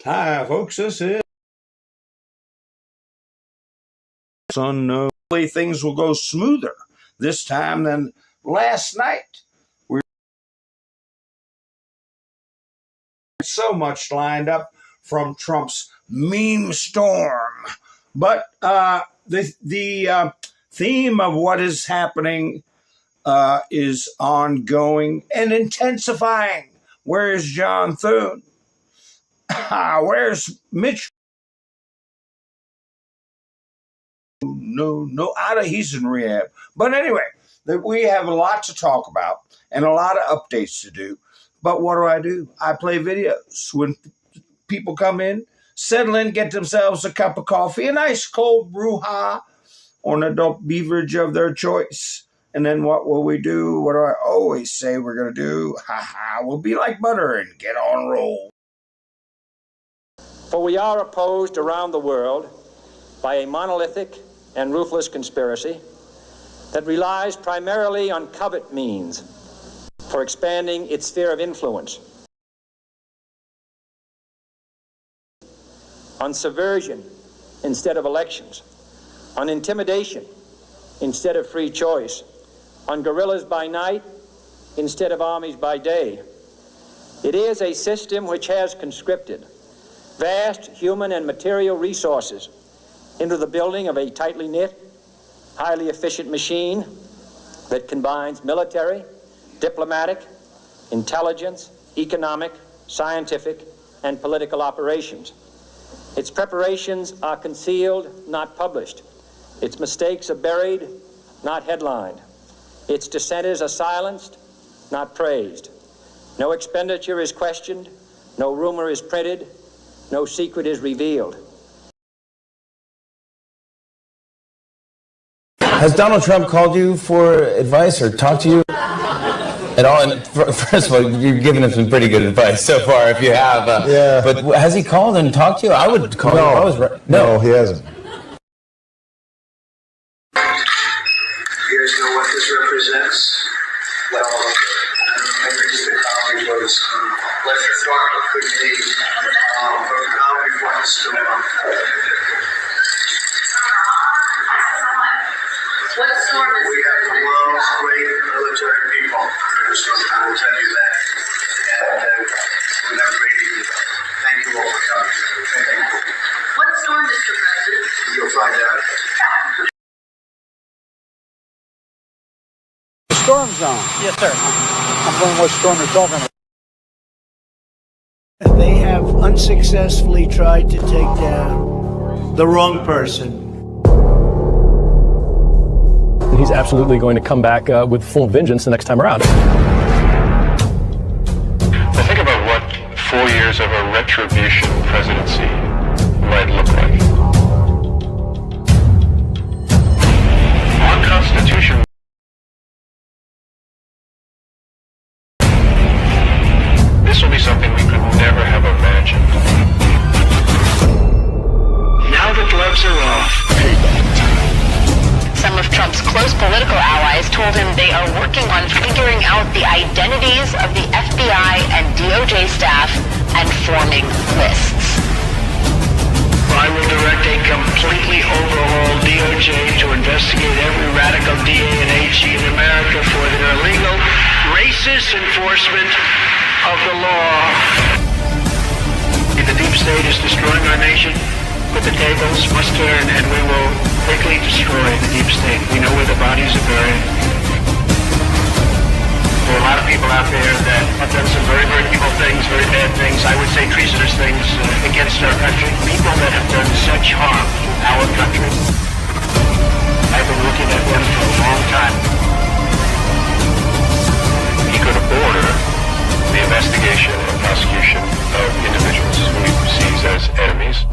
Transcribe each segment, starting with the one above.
Hi, folks. This is hopefully things will go smoother this time than last night. We're so much lined up from Trump's meme storm, but the theme of what is happening is ongoing and intensifying. Where is John Thune? Where's Mitch? No, he's in rehab. But anyway, we have a lot to talk about and a lot of updates to do. But what do? I play videos. When people come in, settle in, get themselves a cup of coffee, a nice cold brouhaha, or an adult beverage of their choice. And then what will we do? What do I always say we're going to do? We'll be like butter and get on roll. For we are opposed around the world by a monolithic and ruthless conspiracy that relies primarily on covert means for expanding its sphere of influence, on subversion instead of elections, on intimidation instead of free choice, on guerrillas by night instead of armies by day. It is a system which has conscripted vast human and material resources into the building of a tightly knit, highly efficient machine that combines military, diplomatic, intelligence, economic, scientific, and political operations. Its preparations are concealed, not published. Its mistakes are buried, not headlined. Its dissenters are silenced, not praised. No expenditure is questioned, no rumor is printed, no secret is revealed. Has Donald Trump called you for advice or talked to you at all? And first of all, you're giving him some pretty good advice so far, if you have. Yeah. But has he called and talked to you? I would call no. you. I was right. No, he hasn't. You guys know what this represents? Well, I think just the county was Lester Storm. It could be the county was storm. What storm is We have the world's great military people. I will tell you that. And we're not ready. Thank you all for coming. Thank you. What storm, Mr. President? You'll find out. The storm zone. Yes, sir. I'm wondering what storm you're talking about. They have unsuccessfully tried to take down the wrong person. He's absolutely going to come back with full vengeance the next time around. Now think about what 4 years of a retribution presidency might look like. Our Constitution. This will be something we could never have imagined. Now the gloves are off. Some of Trump's close political allies told him they are working on figuring out the identities of the FBI and DOJ staff and forming lists. I will direct a completely overhauled DOJ to investigate every radical DA and AG in America for their illegal, racist enforcement of the law. The deep state is destroying our nation, but the tables must turn and we will quickly destroy the deep state. We know where the bodies are buried. There are a lot of people out there that have done some very, very evil things, very bad things, I would say treasonous things against our country. People that have done such harm to our country. I've been looking at them for a long time. He could order the investigation and prosecution of individuals who he perceives as enemies.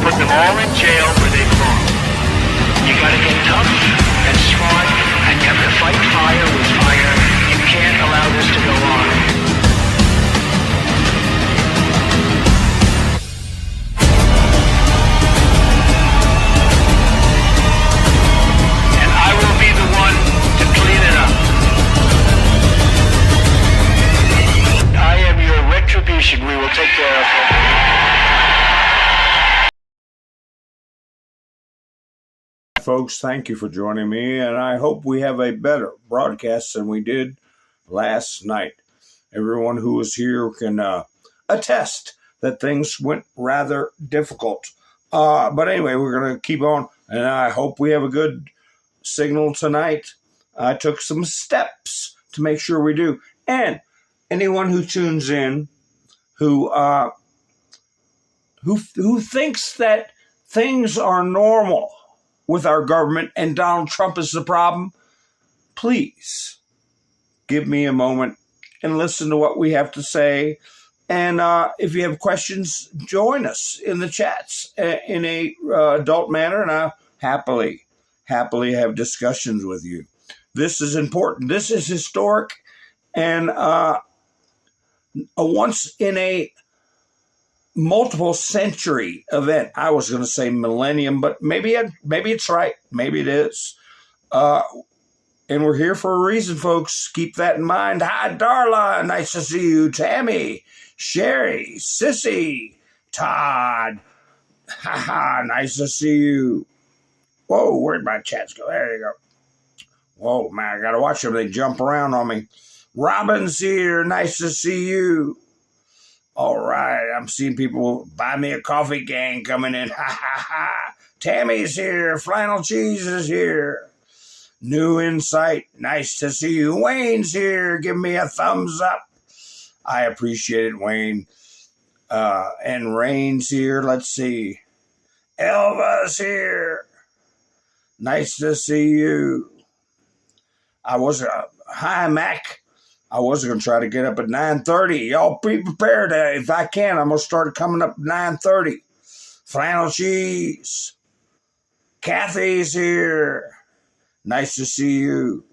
Put them all in jail where they belong. You gotta get tough and smart, and you have to fight fire with fire. You can't allow this to go on. And I will be the one to clean it up. I am your retribution. We will take care of folks, thank you for joining me, and I hope we have a better broadcast than we did last night. Everyone who was here can attest that things went rather difficult. But anyway, we're going to keep on, and I hope we have a good signal tonight. I took some steps to make sure we do. And anyone who tunes in who thinks that things are normal with our government and Donald Trump is the problem, please give me a moment and listen to what we have to say. And if you have questions, join us in the chats in a adult manner, and I'll happily have discussions with you. This is important. This is historic, and a once in a multiple century event. I was going to say millennium, but maybe it's right. Maybe it is. And we're here for a reason, folks. Keep that in mind. Hi, Darla. Nice to see you. Tammy, Sherry, Sissy, Todd. Ha, nice to see you. Whoa, where'd my chats go? There you go. Whoa, man, I got to watch them. They jump around on me. Robin's here. Nice to see you. All right, I'm seeing people buy me a coffee gang coming in. Ha, ha, ha. Tammy's here. Flannel Cheese is here. New Insight. Nice to see you. Wayne's here. Give me a thumbs up. I appreciate it, Wayne. And Rain's here. Let's see. Elva's here. Nice to see you. Hi, Mac. I was going to try to get up at 9:30. Y'all be prepared. If I can, I'm going to start coming up at 9:30. Flannel Cheese. Kathy's here. Nice to see you.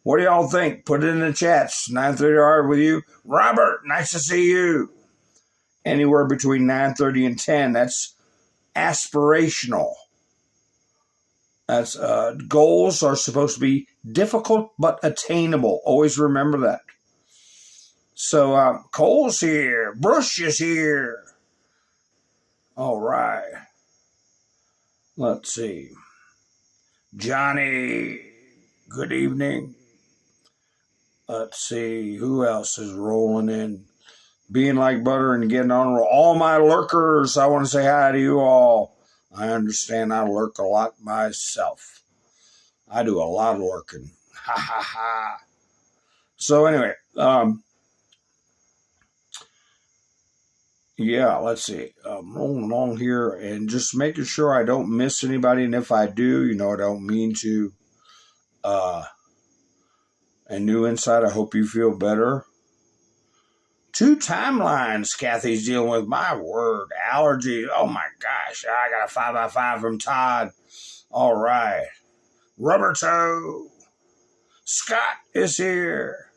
What do y'all think? Put it in the chats. 9:30 all right with you? Robert, nice to see you. Anywhere between 9:30 and 10. That's aspirational. That's goals are supposed to be difficult but attainable. Always remember that. So Cole's here. Brush is here. All right. Let's see. Johnny, good evening. Let's see. Who else is rolling in? Being like butter and getting on. All my lurkers, I want to say hi to you all. I understand I lurk a lot myself. I do a lot of lurking. Ha, ha, ha. So anyway, yeah, let's see. I'm rolling along here and just making sure I don't miss anybody. And if I do, I don't mean to. And New Insight, I hope you feel better. 2 timelines Kathy's dealing with. My word, allergies. Oh my gosh, I got a 5x5 from Todd. All right. Rubber Toe. Scott is here.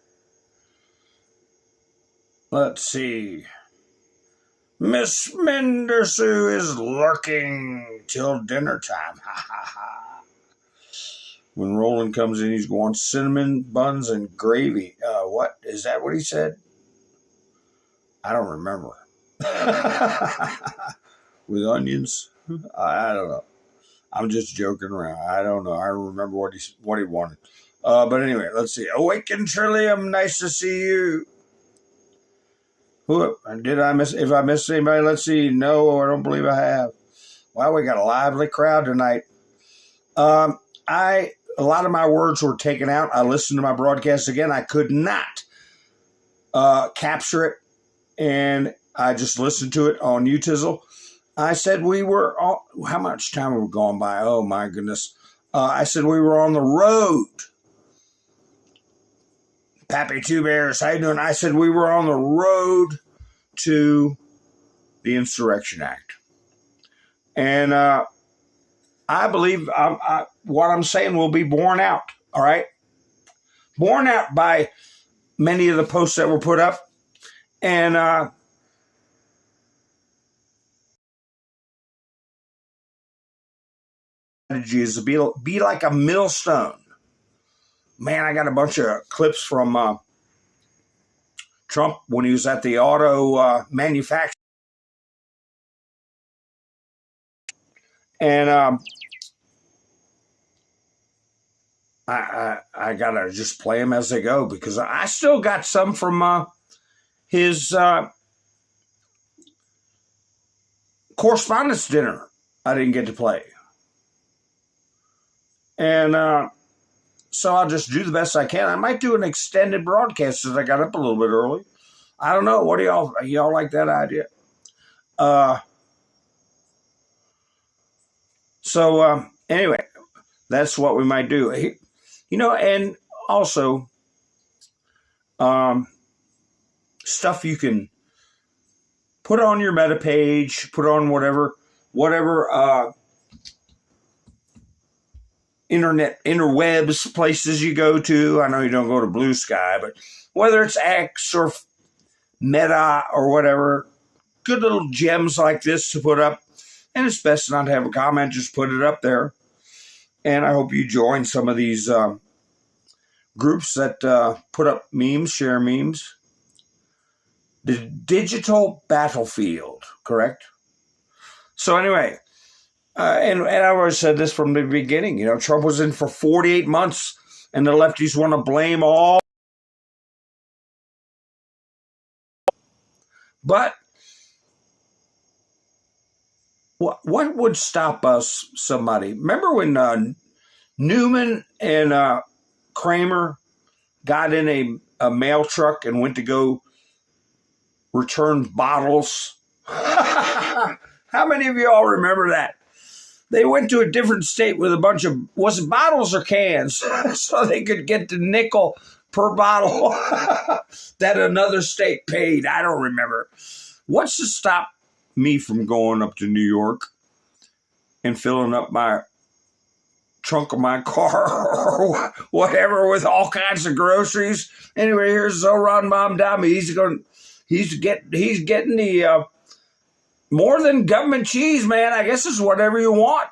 Let's see. Miss Mendersue is lurking till dinner time. Ha ha ha. When Roland comes in, he's going cinnamon buns and gravy. What? Is that what he said? I don't remember. With onions? I don't know. I'm just joking around. I don't know. I don't remember what he wanted. But anyway, let's see. Awaken Trillium, nice to see you. Who did I miss? If I missed anybody, let's see. No, I don't believe I have. Wow, we got a lively crowd tonight. A lot of my words were taken out. I listened to my broadcast again. I could not capture it, and I just listened to it on Utizzle. I said we were how much time have we gone by? Oh, my goodness. I said we were on the road. Pappy Two Bears, how you doing? I said we were on the road to the Insurrection Act. And I believe what I'm saying will be borne out, all right? Borne out by many of the posts that were put up. And is to be like a millstone. Man, I got a bunch of clips from Trump when he was at the auto manufacturer. And I gotta just play them as they go, because I still got some from his correspondence dinner I didn't get to play. And so I'll just do the best I can. I might do an extended broadcast since I got up a little bit early. I don't know. What do y'all like that idea? So anyway, that's what we might do. You know, and also stuff you can put on your meta page, put on whatever interwebs places you go to. I know you don't go to Blue Sky, but whether it's X or Meta or whatever, good little gems like this to put up. And it's best not to have a comment, just put it up there. And I hope you join some of these groups that put up memes, share memes. The digital battlefield, correct? So anyway, and I've always said this from the beginning, you know, Trump was in for 48 months and the lefties want to blame all. But what would stop us, somebody? Remember when Newman and Kramer got in a mail truck and went to go return bottles? How many of you all remember that? They went to a different state with a bunch of, was it bottles or cans? So they could get the nickel per bottle that another state paid. I don't remember. What's to stop me from going up to New York and filling up my trunk of my car or whatever with all kinds of groceries? Anyway, here's Zoran Mamdani. He's getting the more than government cheese, man. I guess it's whatever you want.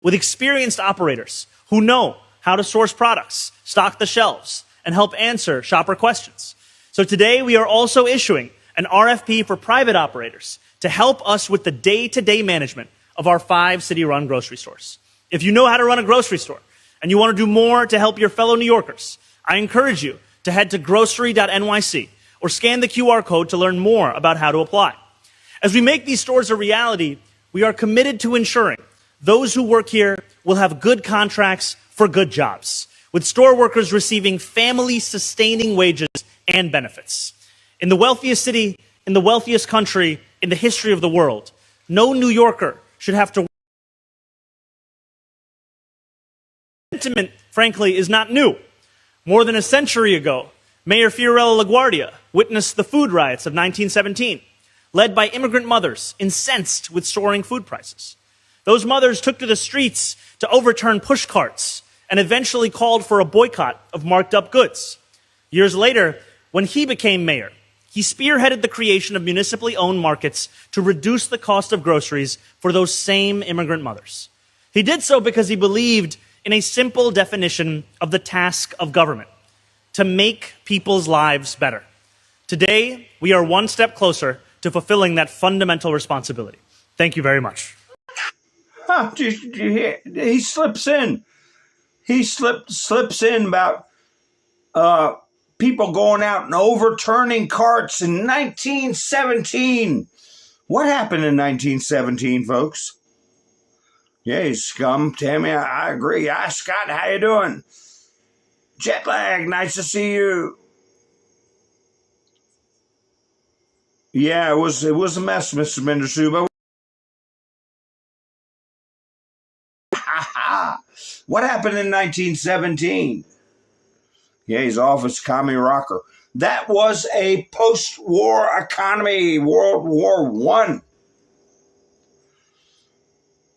With experienced operators who know how to source products, stock the shelves, and help answer shopper questions. So today we are also issuing an RFP for private operators to help us with the day-to-day management of our 5 city-run grocery stores. If you know how to run a grocery store and you want to do more to help your fellow New Yorkers, I encourage you to head to grocery.nyc or scan the QR code to learn more about how to apply. As we make these stores a reality, we are committed to ensuring those who work here will have good contracts for good jobs, with store workers receiving family-sustaining wages and benefits. In the wealthiest city, in the wealthiest country, in the history of the world, no New Yorker should have to. Sentiment, frankly, is not new. More than a century ago, Mayor Fiorello LaGuardia witnessed the food riots of 1917, led by immigrant mothers incensed with soaring food prices. Those mothers took to the streets to overturn push carts and eventually called for a boycott of marked up goods. Years later, when he became mayor, he spearheaded the creation of municipally owned markets to reduce the cost of groceries for those same immigrant mothers. He did so because he believed in a simple definition of the task of government: to make people's lives better. Today, we are one step closer to fulfilling that fundamental responsibility. Thank you very much. He slips in. He slips in about people going out and overturning carts in 1917. What happened in 1917, folks? Yeah, scum. Tammy, I agree. Hi, Scott. How you doing? Jet lag. Nice to see you. Yeah, it was a mess, Mr. Mendersuba. What happened in 1917? Yeah, he's off his commie rocker. That was a post-war economy, World War I.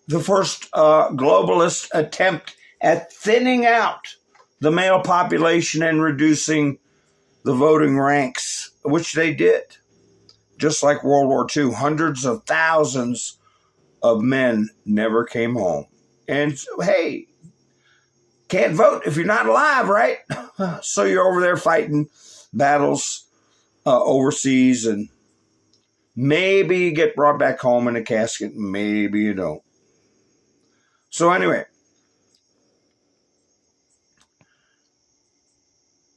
The first globalist attempt at thinning out the male population and reducing the voting ranks, which they did. Just like World War II, hundreds of thousands of men never came home. And hey, can't vote if you're not alive, right? So you're over there fighting battles overseas, and maybe you get brought back home in a casket, maybe you don't. So anyway,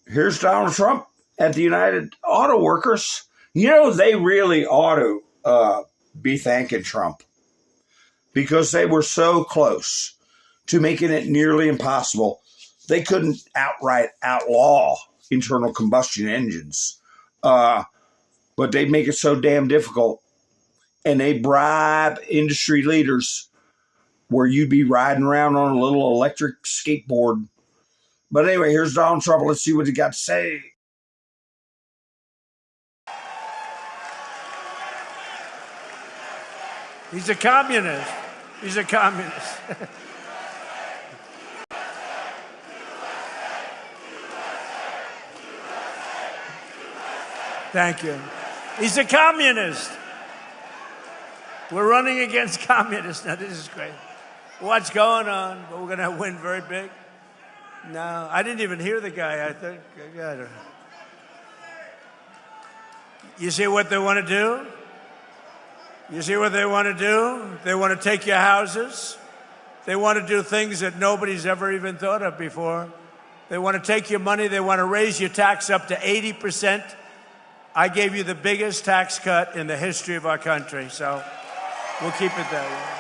here's Donald Trump at the United Auto Workers. You know, they really ought to be thanking Trump because they were so close to making it nearly impossible. They couldn't outright outlaw internal combustion engines, but they make it so damn difficult. And they bribe industry leaders where you'd be riding around on a little electric skateboard. But anyway, here's Donald Trump. Let's see what he got to say. He's a communist. He's a communist. Thank you. He's a communist. We're running against communists. Now, this is great. What's going on? But we're going to win very big. No, I didn't even hear the guy, I think. I got it. You see what they want to do? You see what they want to do? They want to take your houses. They want to do things that nobody's ever even thought of before. They want to take your money. They want to raise your tax up to 80%. I gave you the biggest tax cut in the history of our country, so we'll keep it that way.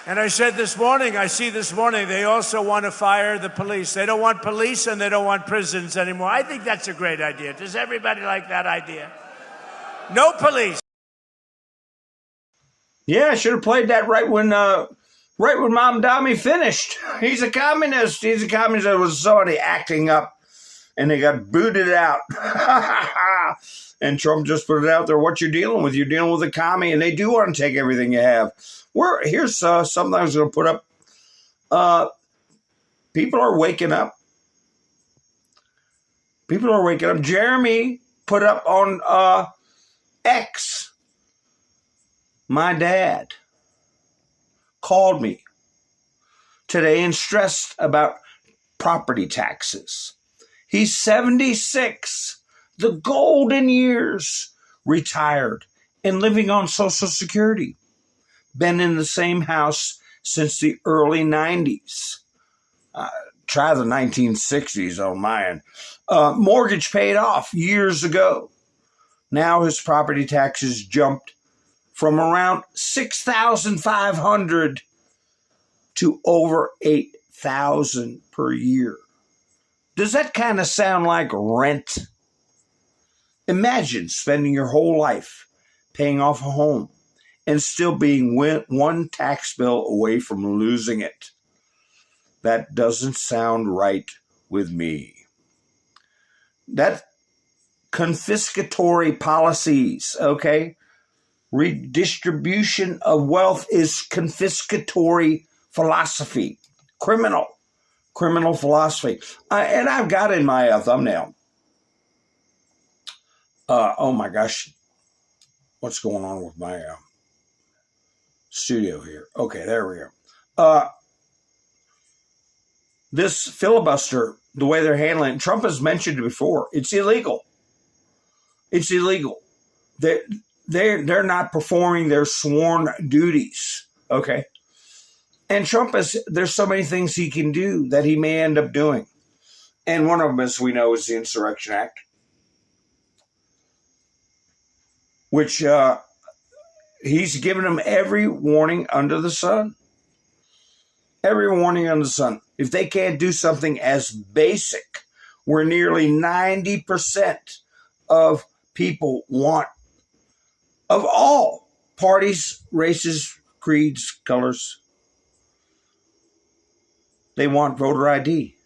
And I said this morning, they also want to fire the police. They don't want police and they don't want prisons anymore. I think that's a great idea. Does everybody like that idea? No police. Yeah, I should have played that right when Mom Dami finished. He's a communist. He's a communist. There was somebody acting up and they got booted out. And Trump just put it out there. What you're dealing with? You're dealing with a commie, and they do want to take everything you have. Here's something I was going to put up. People are waking up. People are waking up. Jeremy put up on X. My dad called me today and stressed about property taxes. He's 76, the golden years, retired and living on Social Security. Been in the same house since the early 90s. Try the 1960s on mine. Mortgage paid off years ago. Now his property taxes jumped from around $6,500 to over $8,000 per year. Does that kind of sound like rent? Imagine spending your whole life paying off a home and still being one tax bill away from losing it. That doesn't sound right with me. That confiscatory policies, okay? Redistribution of wealth is confiscatory philosophy, criminal philosophy. And I've got in my thumbnail. Oh my gosh, what's going on with my studio here? Okay, there we go. This filibuster, the way they're handling it, Trump has mentioned it before. It's illegal. It's illegal. They're not performing their sworn duties. Okay. And Trump there's so many things he can do that he may end up doing. And one of them, as we know, is the Insurrection Act, which he's given them every warning under the sun. Every warning under the sun. If they can't do something as basic, where nearly 90% of people want, of all parties, races, creeds, colors, they want voter ID.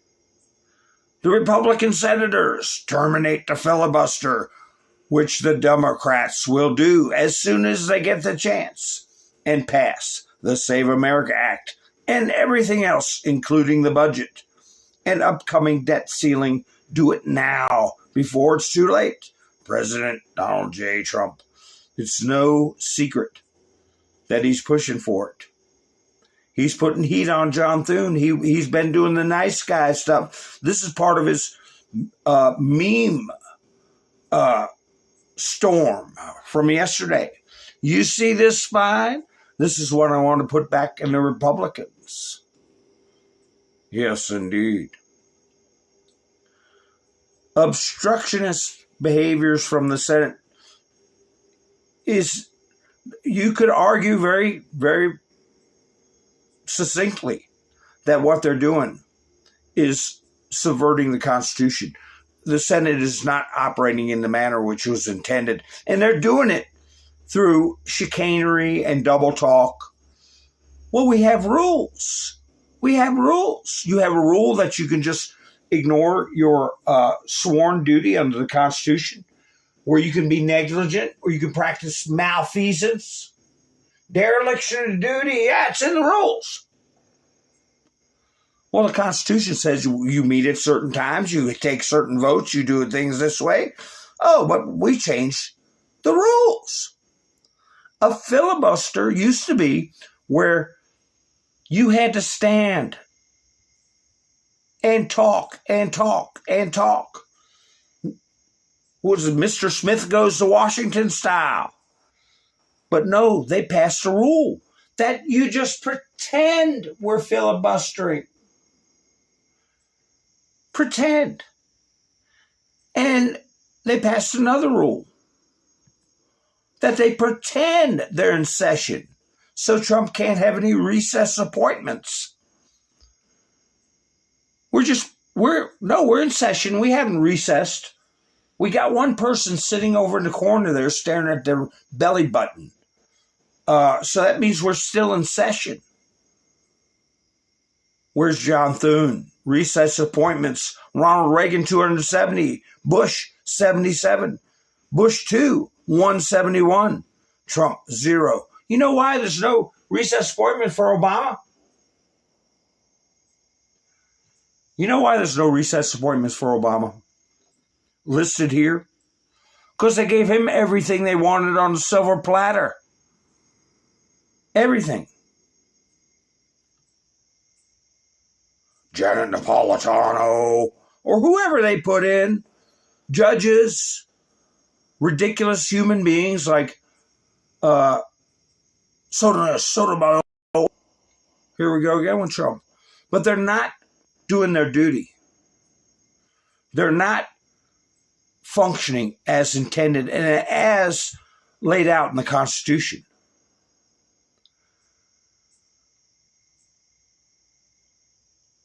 The Republican senators terminate the filibuster, which the Democrats will do as soon as they get the chance, and pass the Save America Act and everything else, including the budget and upcoming debt ceiling. Do it now before it's too late. President Donald J. Trump. It's no secret that he's pushing for it. He's putting heat on John Thune. He's been doing the nice guy stuff. This is part of his meme storm from yesterday. You see this spine? This is what I want to put back in the Republicans. Yes, indeed. Obstructionist behaviors from the Senate is, you could argue very, very succinctly that what they're doing is subverting the Constitution. The Senate is not operating in the manner which was intended, and they're doing it through chicanery and double talk. Well, we have rules. We have rules. You have a rule that you can just ignore your sworn duty under the Constitution, where you can be negligent, or you can practice malfeasance, dereliction of duty. Yeah, it's in the rules. Well, the Constitution says you meet at certain times, you take certain votes, you do things this way. Oh, but we changed the rules. A filibuster used to be where you had to stand and talk and talk and talk. Was it Mr. Smith Goes to Washington style? But no, they passed a rule that you just pretend we're filibustering. Pretend. And they passed another rule that they pretend they're in session, so Trump can't have any recess appointments. We're in session. We haven't recessed. We got one person sitting over in the corner there staring at their belly button. So that means we're still in session. Where's John Thune? Recess appointments. Ronald Reagan, 270. Bush, 77. Bush 2, 171. Trump, 0. You know why there's no recess appointment for Obama? You know why there's no recess appointments for Obama listed here? Because they gave him everything they wanted on the silver platter. Everything. Janet Napolitano, or whoever they put in, judges, ridiculous human beings like Sotomayor. Here we go again with Trump. But they're not doing their duty. They're not functioning as intended and as laid out in the Constitution.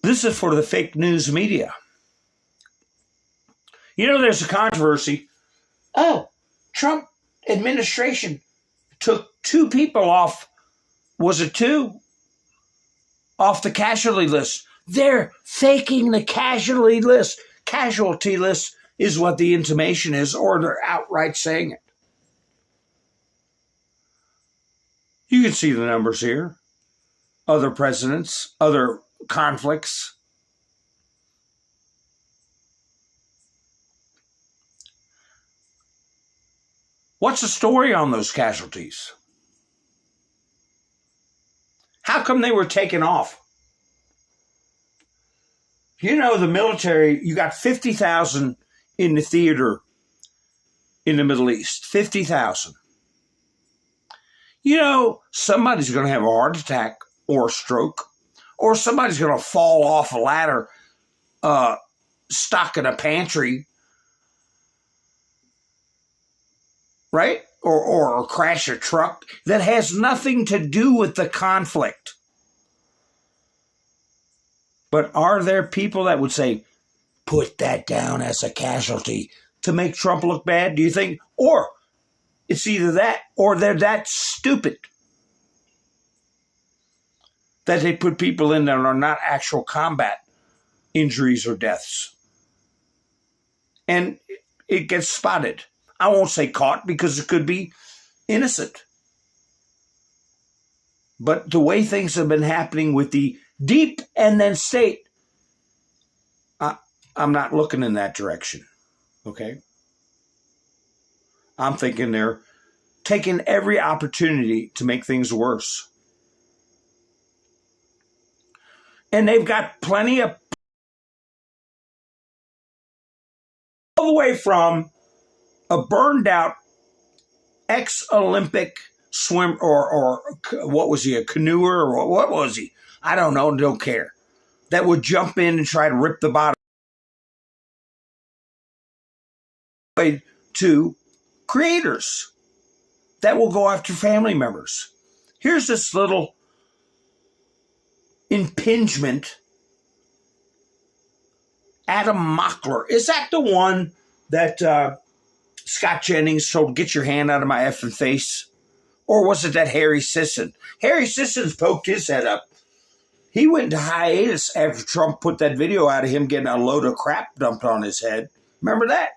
This is for the fake news media. You know, there's a controversy. Oh, Trump administration took 2 people off. Was it 2? Off the casualty list. They're faking the casualty list. Casualty list is what the intimation is, or they're outright saying it. You can see the numbers here. Other presidents, other conflicts. What's the story on those casualties? How come they were taken off? You know, the military, you got 50,000 in the theater in the Middle East. 50,000. You know, somebody's going to have a heart attack or a stroke, or somebody's going to fall off a ladder stuck in a pantry, right? Or crash a truck that has nothing to do with the conflict. But are there people that would say, put that down as a casualty to make Trump look bad? Do you think? Or it's either that or they're that stupid that they put people in that are not actual combat injuries or deaths. And it gets spotted. I won't say caught because it could be innocent. But the way things have been happening with the deep and then state, I'm not looking in that direction. Okay? I'm thinking they're taking every opportunity to make things worse. And they've got plenty of, all the way from a burned out ex-Olympic swim or what was he, a canoer, or what was he? I don't know, don't care. That would jump in and try to rip the bottom to creators that will go after family members. Here's this little impingement. Adam Mockler. Is that the one that Scott Jennings told, get your hand out of my effing face? Or was it that Harry Sisson? Harry Sisson's poked his head up. He went into hiatus after Trump put that video out of him getting a load of crap dumped on his head. Remember that?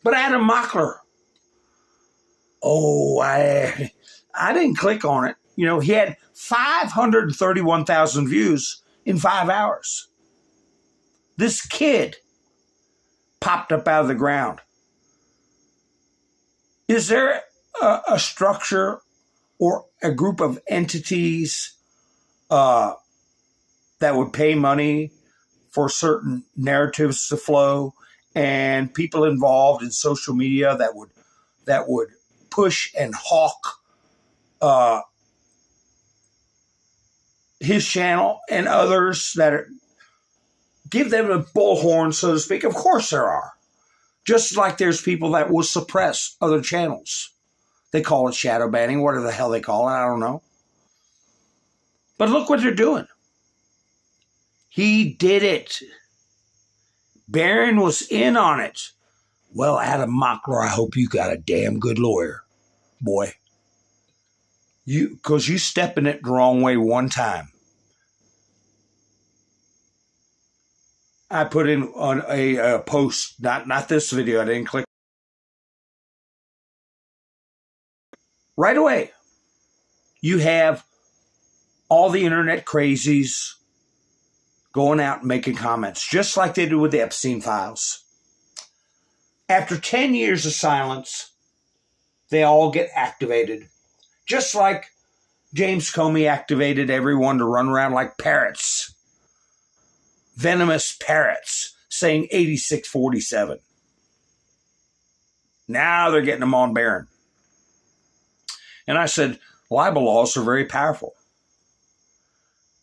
But Adam Mockler, oh, I didn't click on it. You know, he had 531,000 views in 5 hours. This kid popped up out of the ground. Is there a structure or a group of entities that would pay money for certain narratives to flow, and people involved in social media that would push and hawk his channel and others that give them a bullhorn, so to speak? Of course there are. Just like there's people that will suppress other channels. They call it shadow banning, whatever the hell they call it, I don't know. But look what they're doing. He did it. Barron was in on it. Well, Adam Mockler, I hope you got a damn good lawyer, boy. Because you step in it the wrong way one time. I put in on a post, not this video, I didn't click. Right away, you have all the internet crazies going out and making comments, just like they do with the Epstein files. After 10 years of silence, they all get activated. Just like James Comey activated everyone to run around like parrots. Venomous parrots saying 8647. Now they're getting them on Barron. And I said, libel laws are very powerful.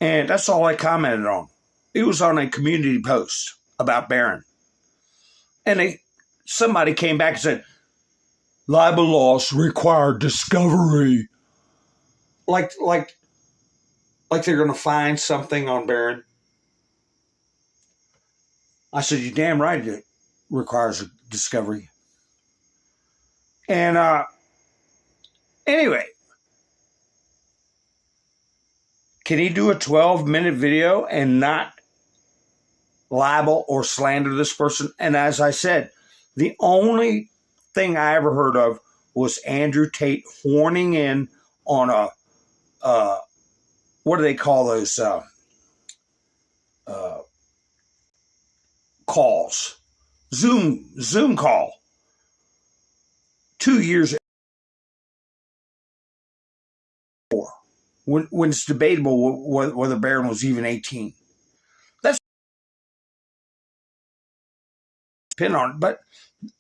And that's all I commented on. It was on a community post about Barron. And somebody came back and said, libel laws require discovery. Like they're going to find something on Barron. I said, you're damn right it requires a discovery. And anyway, can he do a 12-minute video and not libel or slander this person? And as I said, the only thing I ever heard of was Andrew Tate horning in on a, what do they call those calls? Zoom call. 2 years before, when it's debatable whether Barron was even 18. That's pin on it, but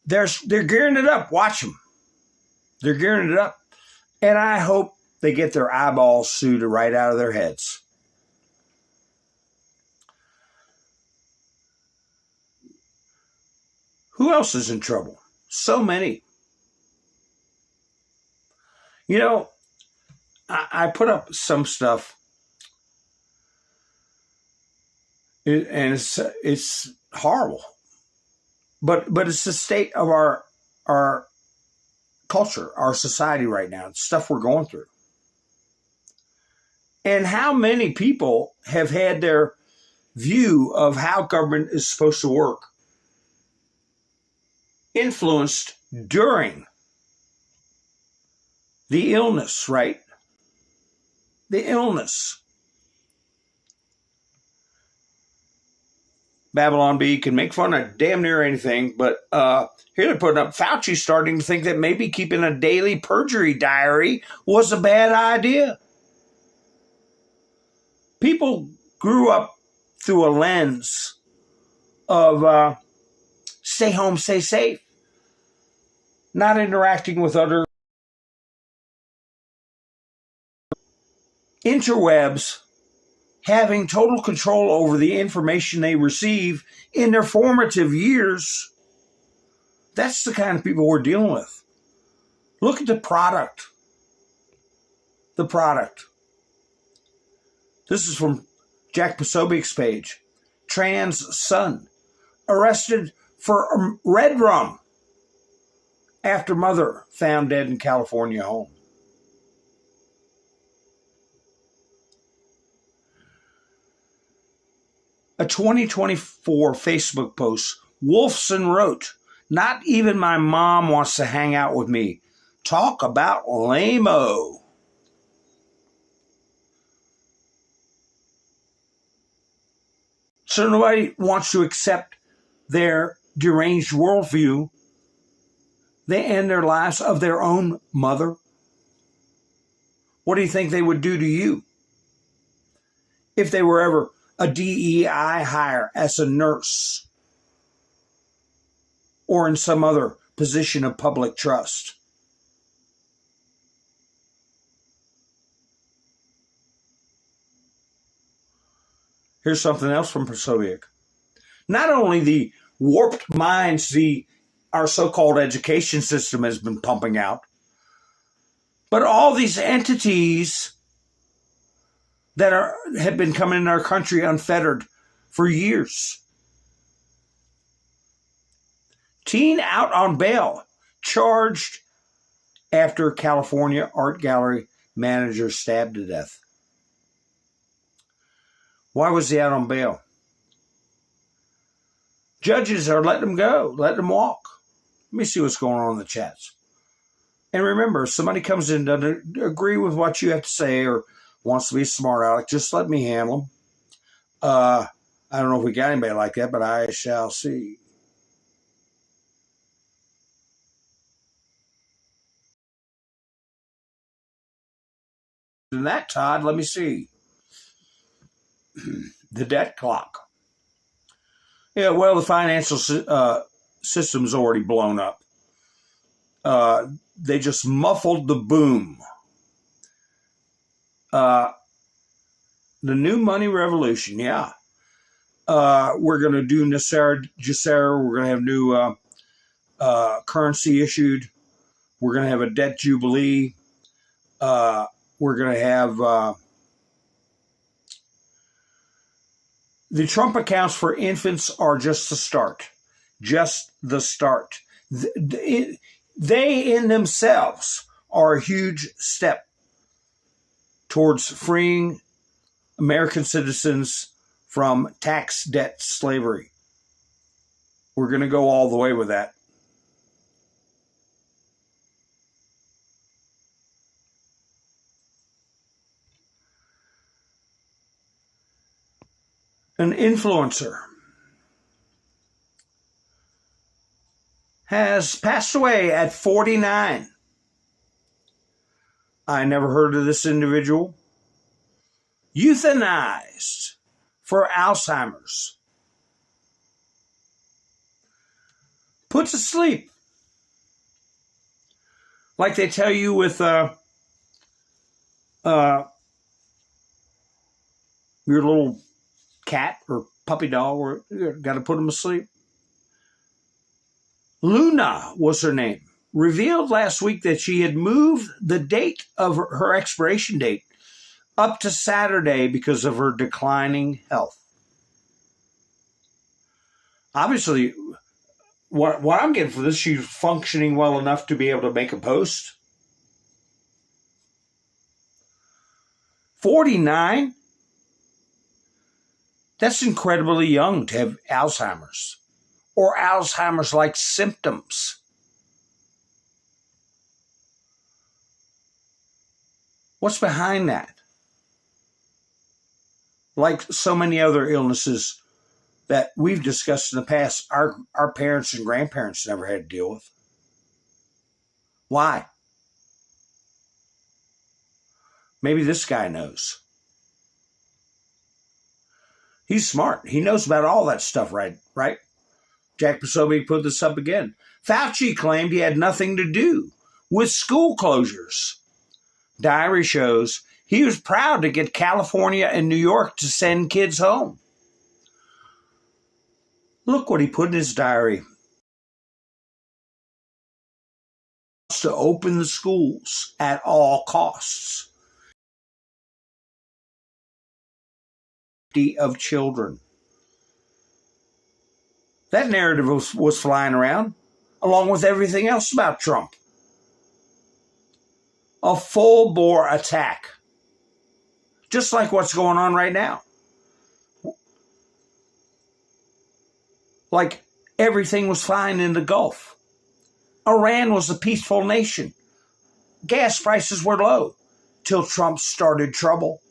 they're gearing it up. Watch them. They're gearing it up. And I hope they get their eyeballs sued right out of their heads. Who else is in trouble? So many. You know, I put up some stuff, and it's horrible. But it's the state of our culture, our society right now. It's stuff we're going through. And how many people have had their view of how government is supposed to work influenced during the illness, right? The illness. Babylon Bee can make fun of damn near anything, but here they're putting up Fauci starting to think that maybe keeping a daily perjury diary was a bad idea. People grew up through a lens of stay home, stay safe, not interacting with other interwebs having total control over the information they receive in their formative years. That's the kind of people we're dealing with. Look at the product. The product. This is from Jack Posobiec's page. Trans son arrested for red rum after mother found dead in California home. A 2024 Facebook post, Wolfson wrote, "Not even my mom wants to hang out with me. Talk about lame-o." So nobody wants to accept their deranged worldview. They end their lives of their own mother. What do you think they would do to you if they were ever a DEI hire as a nurse or in some other position of public trust? Here's something else from Posobiec. Not only the warped minds our so-called education system has been pumping out, but all these entities that have been coming in our country unfettered for years. Teen out on bail, charged after California art gallery manager stabbed to death. Why was he out on bail? Judges are letting him go, letting him walk. Let me see what's going on in the chats. And remember, if somebody comes in and doesn't agree with what you have to say or wants to be smart aleck, just let me handle them. I don't know if we got anybody like that, but I shall see. And that, Todd, let me see. The debt clock. Yeah, well, the financial system's already blown up. They just muffled the boom. The new money revolution, yeah. We're going to do Nasser Jacera. We're going to have new currency issued. We're going to have a debt jubilee. We're going to have the Trump accounts for infants are just the start. Just the start. They in themselves are a huge step towards freeing American citizens from tax debt slavery. We're going to go all the way with that. An influencer has passed away at 49. I never heard of this individual. Euthanized for Alzheimer's. Put to sleep. Like they tell you with your little cat or puppy dog, or you got to put them to sleep. Luna was her name. Revealed last week that she had moved the date of her expiration date up to Saturday because of her declining health. Obviously, what I'm getting for this, she's functioning well enough to be able to make a post. 49? That's incredibly young to have Alzheimer's or Alzheimer's-like symptoms. What's behind that? Like so many other illnesses that we've discussed in the past, our parents and grandparents never had to deal with. Why? Maybe this guy knows. He's smart. He knows about all that stuff, right? Jack Posobiec put this up again. Fauci claimed he had nothing to do with school closures. Diary shows He was proud to get California and New York to send kids home. Look what he put in his diary. To open the schools at all costs. Safety of children. That narrative was flying around, along with everything else about Trump. A full-bore attack. Just like what's going on right now. Like everything was fine in the Gulf. Iran was a peaceful nation. Gas prices were low till Trump started trouble.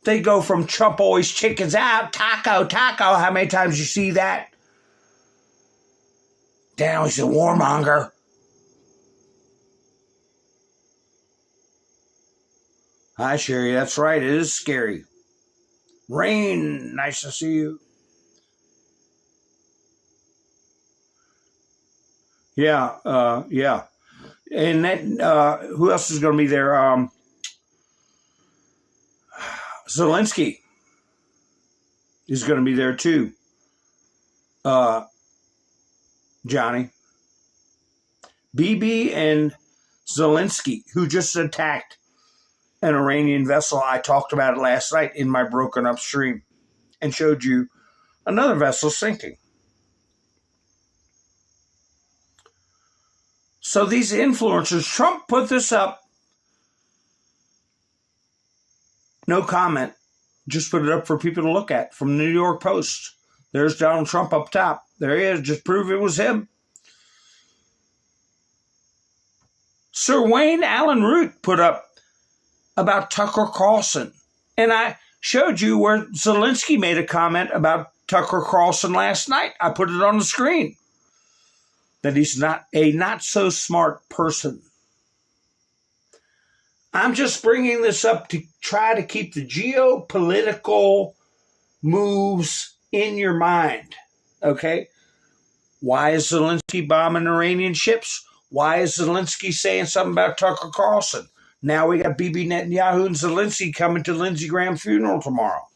They go from Trump always chickens out, taco, taco. How many times you see that? Now he's a warmonger. Hi, Sherry. That's right. It is scary. Rain, nice to see you. Yeah, yeah. And that, who else is going to be there? Zelensky is going to be there too. Johnny. Bibi and Zelensky, who just attacked an Iranian vessel. I talked about it last night in my broken up stream and showed you another vessel sinking. So these influencers, Trump put this up. No comment. Just put it up for people to look at from the New York Post. There's Donald Trump up top. There he is. Just prove it was him. Sir Wayne Allen Root put up about Tucker Carlson. And I showed you where Zelensky made a comment about Tucker Carlson last night. I put it on the screen. That he's not a not so smart person. I'm just bringing this up to try to keep the geopolitical moves in your mind. Okay? Why is Zelensky bombing Iranian ships? Why is Zelensky saying something about Tucker Carlson? Now we got Bibi Netanyahu and Zelensky coming to Lindsey Graham's funeral tomorrow.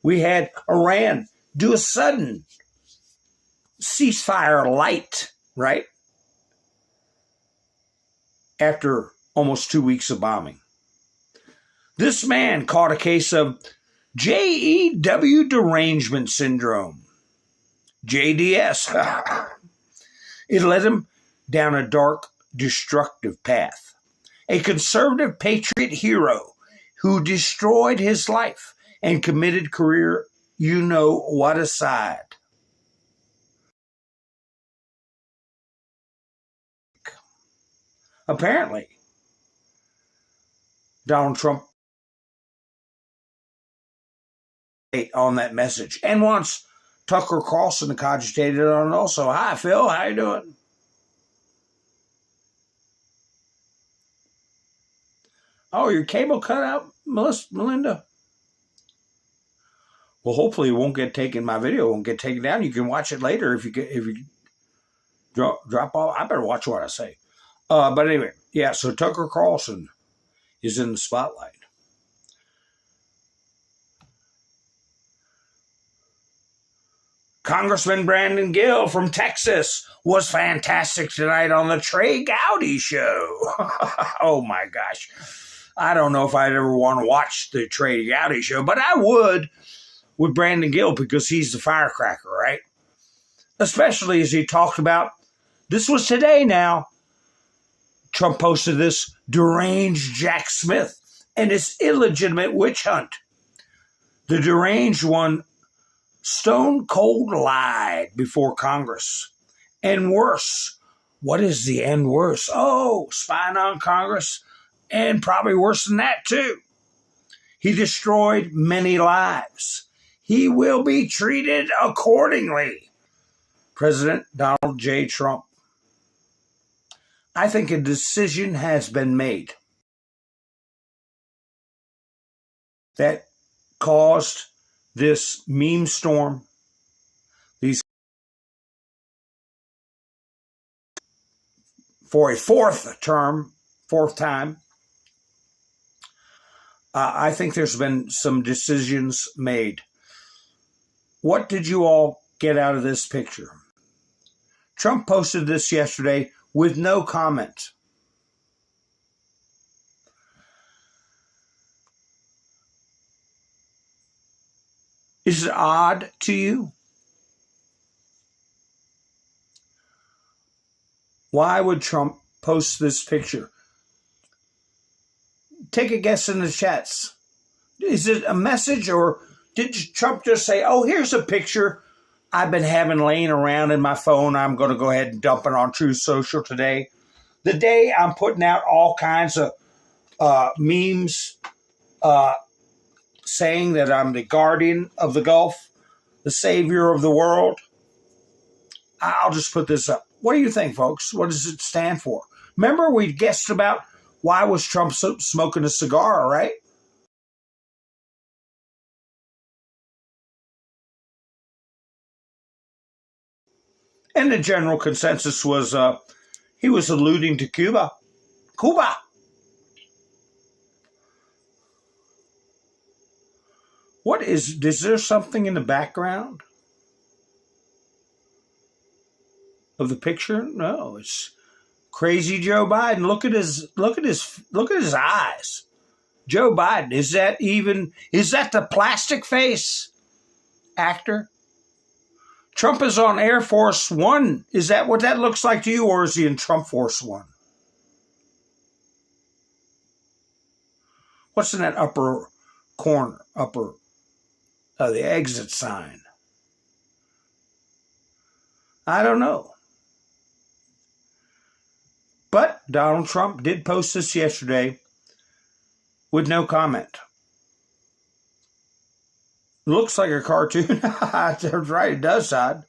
We had Iran do a sudden ceasefire light, right? After almost 2 weeks of bombing. This man caught a case of JEW derangement syndrome. JDS. It led him down a dark, destructive path. A conservative patriot hero who destroyed his life and committed career, you know what aside. Apparently, Donald Trump on that message and wants Tucker Carlson to cogitate it on it also. Hi, Phil. How you doing? Oh, your cable cut out, Melinda? Well, hopefully it won't get taken. My video won't get taken down. You can watch it later if you drop off. I better watch what I say. But anyway, yeah, so Tucker Carlson is in the spotlight. Congressman Brandon Gill from Texas was fantastic tonight on the Trey Gowdy show. Oh my gosh. I don't know if I'd ever want to watch the Trey Gowdy show, but I would with Brandon Gill because he's the firecracker, right? Especially as he talked about, this was today now, Trump posted this deranged Jack Smith and his illegitimate witch hunt. The deranged one stone cold lied before Congress. And worse, what is the end worse? Oh, spying on Congress, and probably worse than that too. He destroyed many lives. He will be treated accordingly. President Donald J. Trump. I think a decision has been made that caused this meme storm, these for a fourth time, I think there's been some decisions made. What did you all get out of this picture? Trump posted this yesterday with no comment. Is it odd to you? Why would Trump post this picture? Take a guess in the chats. Is it a message, or did Trump just say, oh, here's a picture I've been having laying around in my phone. I'm going to go ahead and dump it on Truth Social today. The day I'm putting out all kinds of memes saying that I'm the guardian of the Gulf, the savior of the world. I'll just put this up. What do you think, folks? What does it stand for? Remember, we guessed about why was Trump smoking a cigar, right? And the general consensus was he was alluding to Cuba. Cuba! Is there something in the background of the picture? No, it's crazy Joe Biden. Look at his eyes. Joe Biden, is that the plastic face actor? Trump is on Air Force One. Is that what that looks like to you, or is he in Trump Force One? What's in that upper corner, the exit sign? I don't know. But Donald Trump did post this yesterday with no comment. Looks like a cartoon. That's right, it does, Todd.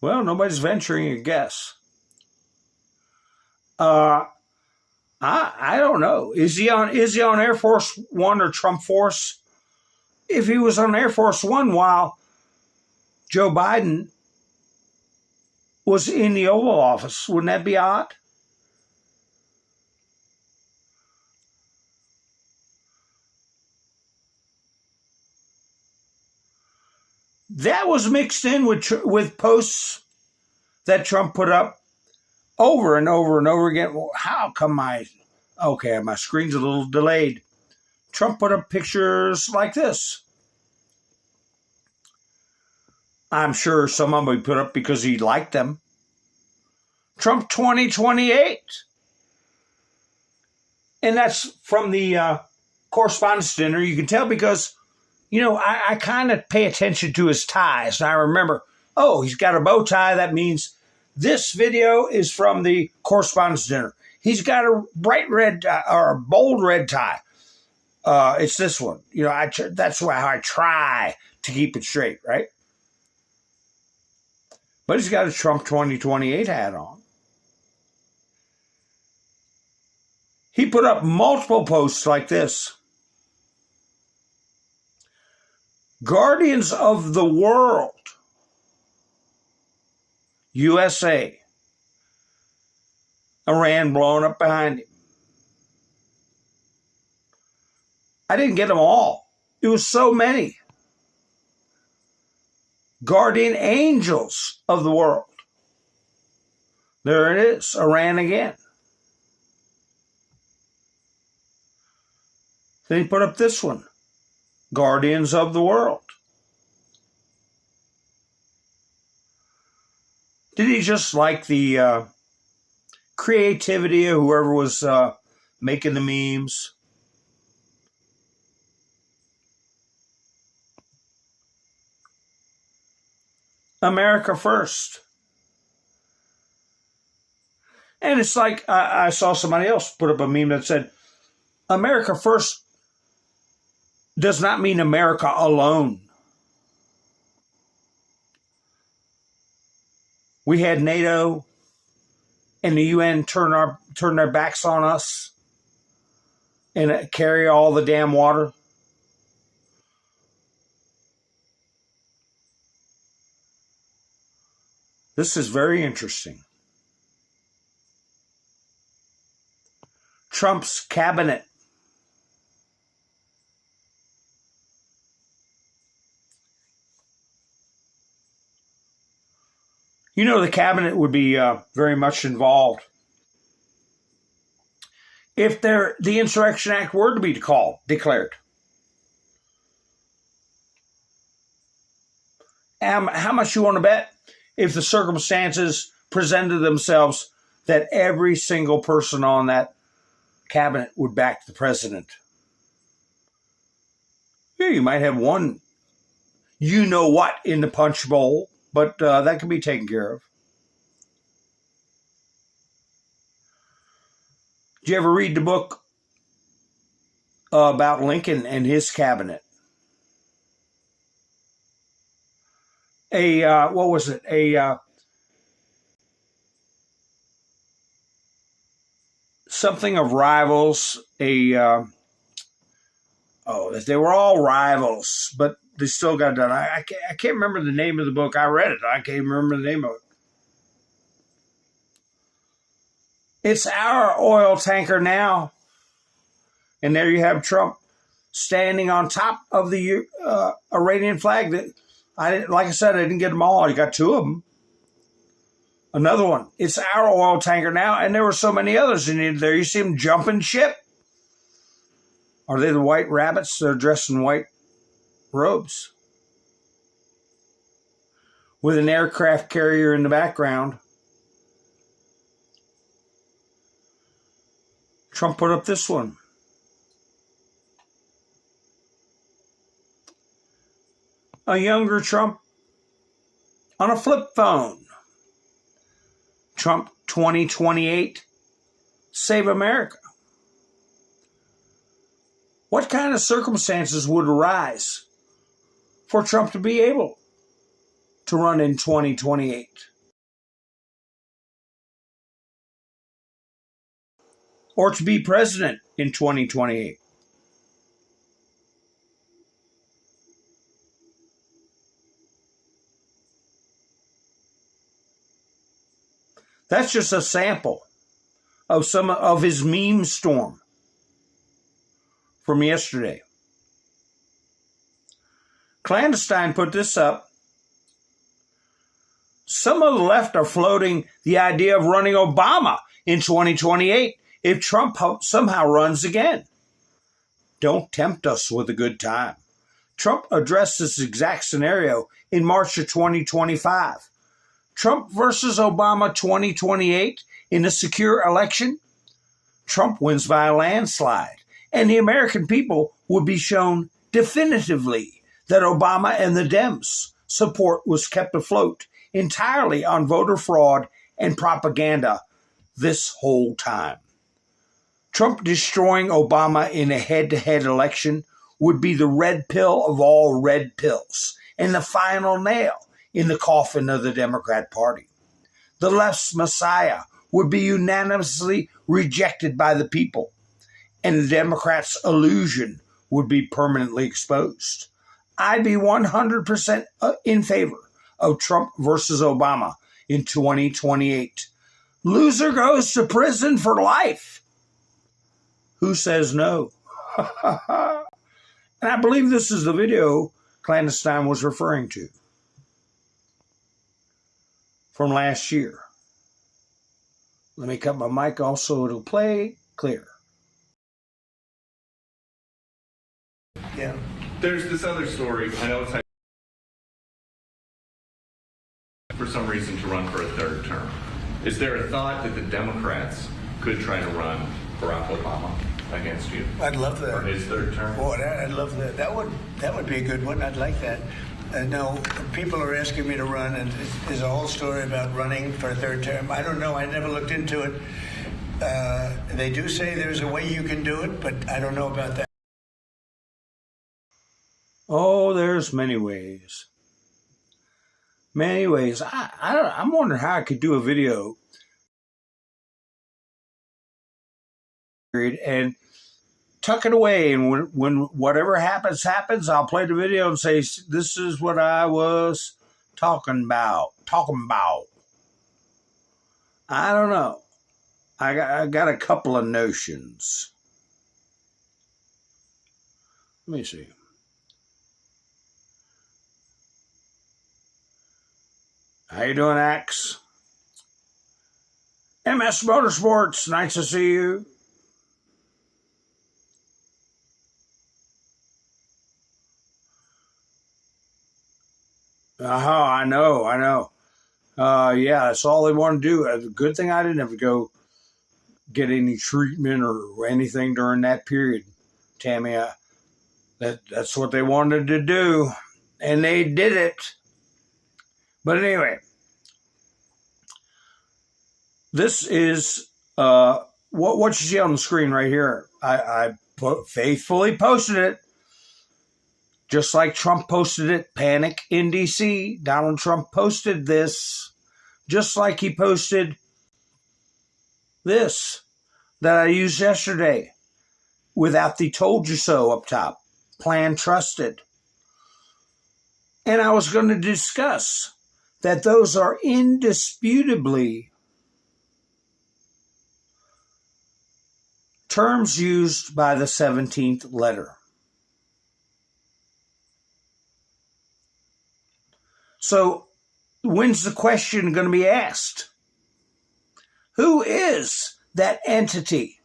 Well, nobody's venturing a guess. I don't know. Is he on Air Force One or Trump Force? If he was on Air Force One while Joe Biden was in the Oval Office, wouldn't that be odd? That was mixed in with posts that Trump put up over and over and over again. Well, how come my screen's a little delayed. Trump put up pictures like this. I'm sure some of them he put up because he liked them. Trump 2028. And that's from the correspondence dinner. You can tell because, I kind of pay attention to his ties. And I remember, he's got a bow tie. That means this video is from the correspondence dinner. He's got a bright red or a bold red tie. It's this one. That's how I try to keep it straight, right? But he's got a Trump 2028 hat on. He put up multiple posts like this. Guardians of the World, USA. Iran blowing up behind him. I didn't get them all. It was so many. Guardian angels of the world. There it is, Iran again. Then he put up this one, Guardians of the World. Did he just like the creativity of whoever was making the memes? America first. And it's like I saw somebody else put up a meme that said, America first does not mean America alone. We had NATO and the UN turn their backs on us and carry all the damn water. This is very interesting. Trump's cabinet. You know, the cabinet would be very much involved if the Insurrection Act were to be declared. How much you want to bet if the circumstances presented themselves that every single person on that cabinet would back the president? Yeah, you might have one you-know-what in the punch bowl, but that can be taken care of. Did you ever read the book about Lincoln and his cabinet? What was it? Something of rivals. They were all rivals, but they still got done. I can't remember the name of the book. I read it. I can't remember the name of it. It's our oil tanker now. And there you have Trump standing on top of the Iranian flag. Like I said, I didn't get them all. I got two of them. Another one. It's our oil tanker now. And there were so many others in there. You see them jumping ship. Are they the white rabbits? They're dressed in white robes with an aircraft carrier in the background. Trump put up this one. A younger Trump on a flip phone. Trump 2028, Save America. What kind of circumstances would arise for Trump to be able to run in 2028? Or to be president in 2028? That's just a sample of some of his meme storm from yesterday. Clandestine put this up. Some of the left are floating the idea of running Obama in 2028 if Trump somehow runs again. Don't tempt us with a good time. Trump addressed this exact scenario in March of 2025. Trump versus Obama 2028 in a secure election. Trump wins by a landslide, and the American people would be shown definitively that Obama and the Dems' support was kept afloat entirely on voter fraud and propaganda this whole time. Trump destroying Obama in a head-to-head election would be the red pill of all red pills and the final nail in the coffin of the Democrat Party. The left's messiah would be unanimously rejected by the people, and the Democrats' illusion would be permanently exposed. I'd be 100% in favor of Trump versus Obama in 2028. Loser goes to prison for life. Who says no? And I believe this is the video Clandestine was referring to from last year. Let me cut my mic off so it'll play clear. Yeah. There's this other story. I know it's for some reason to run for a third term. Is there a thought that the Democrats could try to run Barack Obama against you? I'd love that. For his third term? Boy, I'd love that. That would be a good one. I'd like that. No, people are asking me to run, and there's a whole story about running for a third term. I don't know. I never looked into it. They do say there's a way you can do it, but I don't know about that. Oh, there's many ways. Many ways. I'm wondering how I could do a video and tuck it away, and when whatever happens, I'll play the video and say, this is what I was talking about. I don't know. I got a couple of notions. Let me see. How you doing, Axe? MS Motorsports, nice to see you. I know. Yeah, that's all they want to do. Good thing I didn't have to go get any treatment or anything during that period, Tammy. That's what they wanted to do, and they did it. But anyway, this is what you see on the screen right here. I faithfully posted it, just like Trump posted it. Panic in D.C. Donald Trump posted this, just like he posted this that I used yesterday without the "told you so" up top. Plan trusted. And I was going to discuss that those are indisputably terms used by the 17th letter. So, when's the question going to be asked? Who is that entity?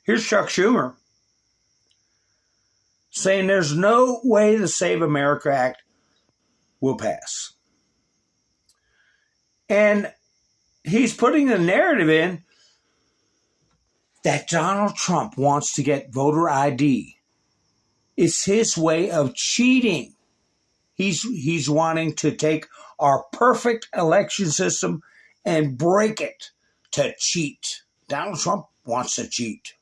Here's Chuck Schumer saying there's no way the Save America Act will pass. And he's putting the narrative in that Donald Trump wants to get voter ID. It's his way of cheating. He's wanting to take our perfect election system and break it to cheat. Donald Trump wants to cheat.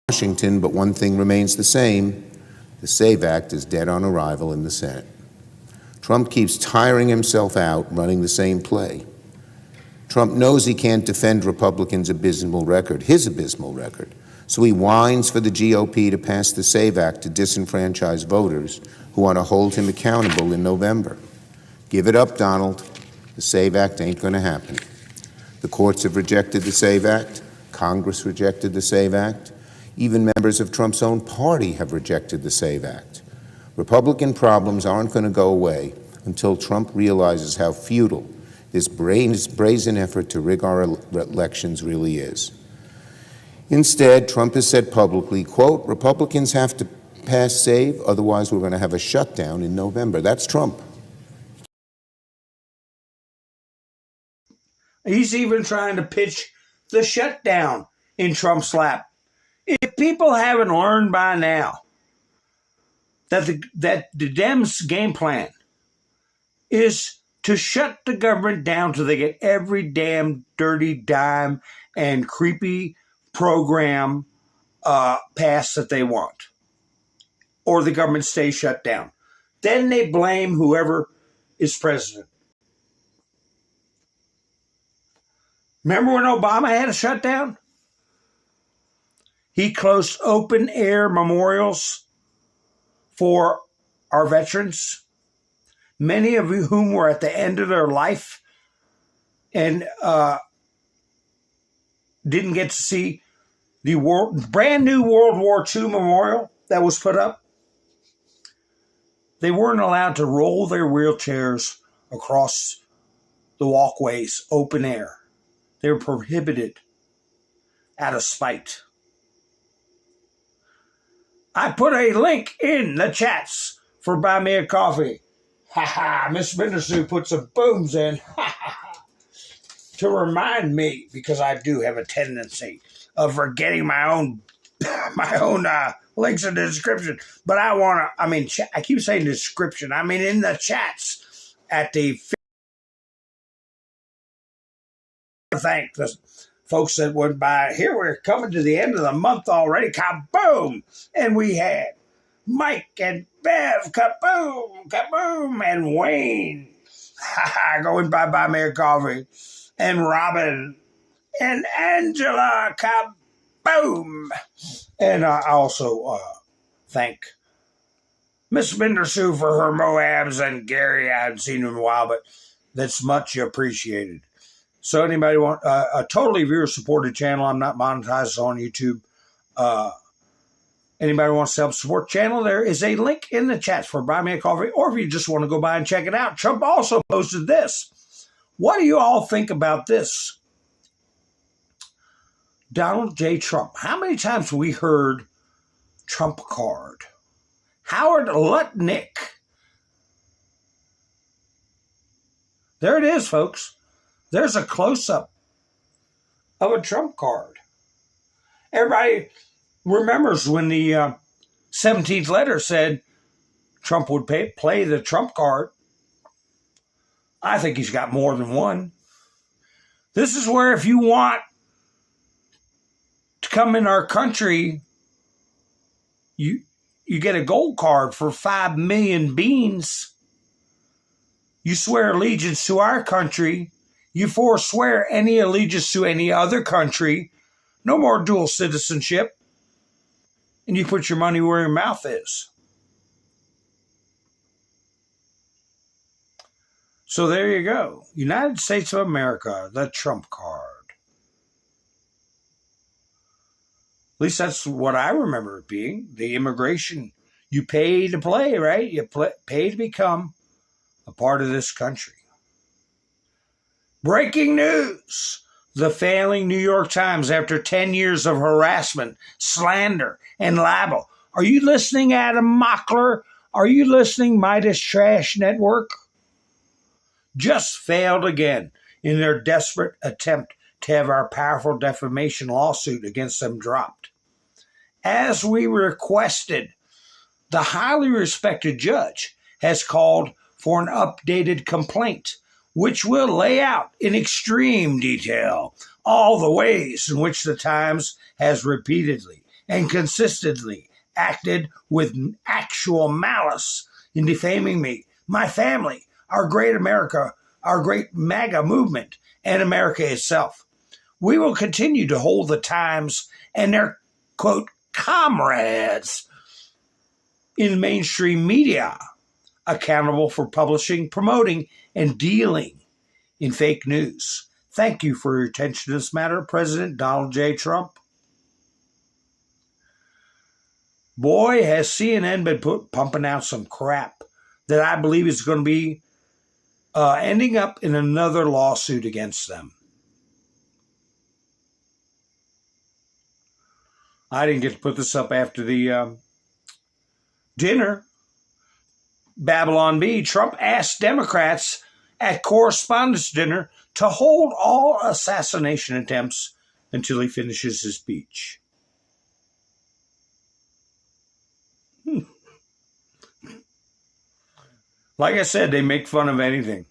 Washington, but one thing remains the same. The SAVE Act is dead on arrival in the Senate. Trump keeps tiring himself out running the same play. Trump knows he can't defend Republicans' abysmal record, his abysmal record, so he whines for the GOP to pass the SAVE Act to disenfranchise voters who want to hold him accountable in November. Give it up, Donald. The SAVE Act ain't going to happen. The courts have rejected the SAVE Act. Congress rejected the SAVE Act. Even members of Trump's own party have rejected the SAVE Act. Republican problems aren't going to go away until Trump realizes how futile this brazen effort to rig our elections really is. Instead, Trump has said publicly, quote, Republicans have to pass SAVE, otherwise we're going to have a shutdown in November. That's Trump. He's even trying to pitch the shutdown in Trump's lap. If people haven't learned by now that the Dems' game plan is to shut the government down till they get every damn dirty dime and creepy program passed that they want, or the government stays shut down. Then they blame whoever is president. Remember when Obama had a shutdown? He closed open-air memorials for our veterans, many of whom were at the end of their life and didn't get to see the brand new World War II memorial that was put up. They weren't allowed to roll their wheelchairs across the walkways, open air. They were prohibited out of spite. I put a link in the chats for Buy Me a Coffee. Ha ha, Miss Mindersu put some booms in. Ha ha. To remind me, because I do have a tendency of forgetting my own links in the description. But I keep saying description. I mean in the chats at the thank the folks that went by. Here we're coming to the end of the month already. Kaboom! And we had Mike and Bev. Kaboom! Kaboom! And Wayne. Going by Buy Me a Coffee. And Robin. And Angela. Kaboom! And I also thank Miss Bender Sue for her Moabs, and Gary, I haven't seen him in a while, but that's much appreciated. So anybody want a totally viewer-supported channel, I'm not monetized on YouTube. Anybody wants to help support the channel, there is a link in the chat for Buy Me a Coffee, or if you just want to go by and check it out. Trump also posted this. What do you all think about this? Donald J. Trump. How many times have we heard Trump card? Howard Lutnick. There it is, folks. There's a close-up of a Trump card. Everybody remembers when the 17th letter said Trump would play the Trump card. I think he's got more than one. This is where if you want to come in our country, you get a gold card for 5 million beans. You swear allegiance to our country. You forswear any allegiance to any other country. No more dual citizenship. And you put your money where your mouth is. So there you go. United States of America, the Trump card. At least that's what I remember it being. The immigration. You pay to play, right? You pay to become a part of this country. Breaking news. The failing New York Times after 10 years of harassment, slander, and libel. Are you listening, Adam Mockler? Are you listening, Midas Trash Network? Just failed again in their desperate attempt to have our powerful defamation lawsuit against them dropped. As we requested, the highly respected judge has called for an updated complaint, which will lay out in extreme detail all the ways in which the Times has repeatedly and consistently acted with actual malice in defaming me, my family, our great America, our great MAGA movement, and America itself. We will continue to hold the Times and their, quote, comrades in mainstream media accountable for publishing, promoting, and dealing in fake news. Thank you for your attention to this matter, President Donald J. Trump. Boy, has CNN been pumping out some crap that I believe is going to be ending up in another lawsuit against them. I didn't get to put this up after the dinner. Babylon Bee, Trump asked Democrats at correspondence dinner to hold all assassination attempts until he finishes his speech. Like I said, they make fun of anything.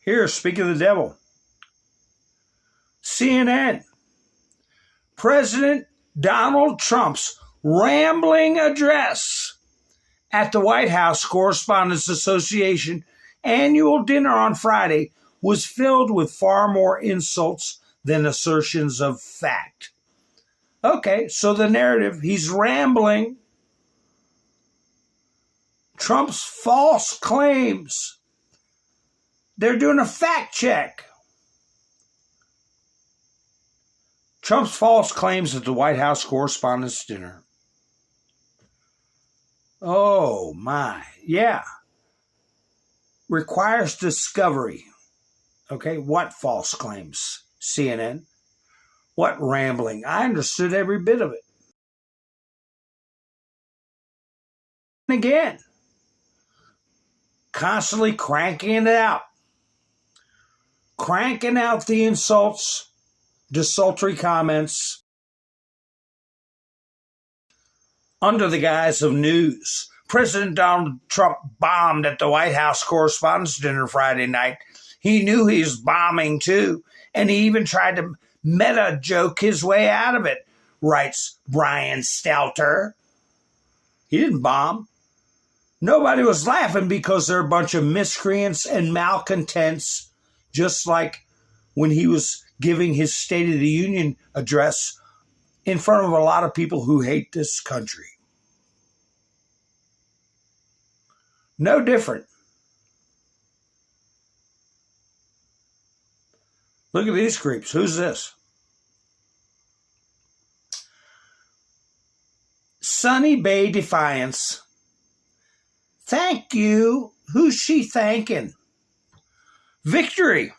Here, speaking of the devil, CNN, President Donald Trump's rambling address at the White House Correspondents Association annual dinner on Friday was filled with far more insults than assertions of fact. Okay, so the narrative, he's rambling. Trump's false claims. They're doing a fact check. Trump's false claims at the White House Correspondents' Dinner. Oh, my. Yeah. Requires discovery. Okay, what false claims? CNN. What rambling? I understood every bit of it. And again, constantly cranking it out. Cranking out the insults, desultory comments under the guise of news. President Donald Trump bombed at the White House Correspondents' Dinner Friday night. He knew he was bombing too, and he even tried to meta joke his way out of it, writes Brian Stelter. He didn't bomb. Nobody was laughing because they're a bunch of miscreants and malcontents, just like when he was giving his State of the Union address in front of a lot of people who hate this country. No different. Look at these creeps. Who's this? Sunny Bay Defiance. Thank you. Who's she thanking? Victory.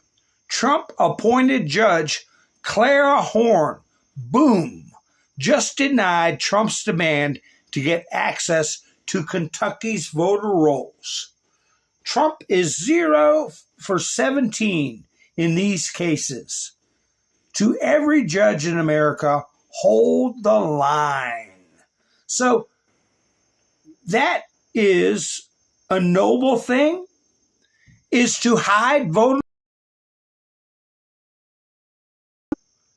Trump appointed Judge Clara Horn. Boom. Just denied Trump's demand to get access to Kentucky's voter rolls. Trump is 0 for 17 in these cases. To every judge in America, hold the line. So that is a noble thing, is to hide voter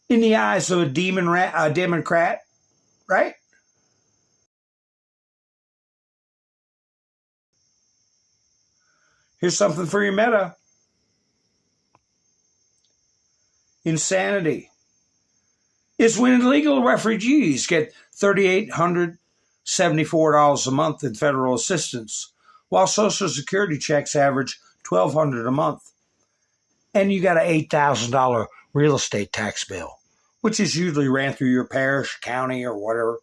in the eyes of a Democrat, right? Here's something for your meta. Insanity is when illegal refugees get $3,874 a month in federal assistance, while Social Security checks average $1,200 a month. And you got an $8,000 real estate tax bill, which is usually ran through your parish, county, or whatever,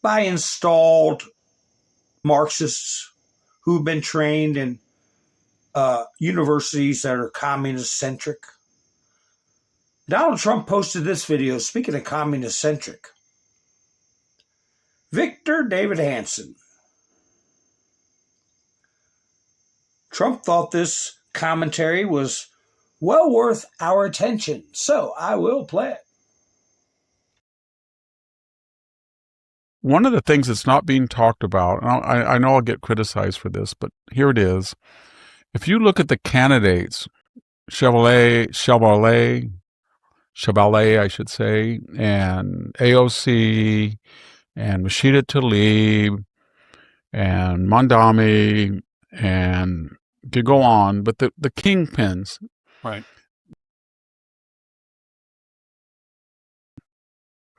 by installed Marxists who've been trained in universities that are communist-centric. Donald Trump posted this video, speaking of communist-centric. Victor David Hanson. Trump thought this commentary was well worth our attention, so I will play it. One of the things that's not being talked about, and I know I'll get criticized for this, but here it is. If you look at the candidates, Chevrolet, I should say, and AOC, and Rashida Tlaib, and Mondami, and could go on, but the kingpins, right?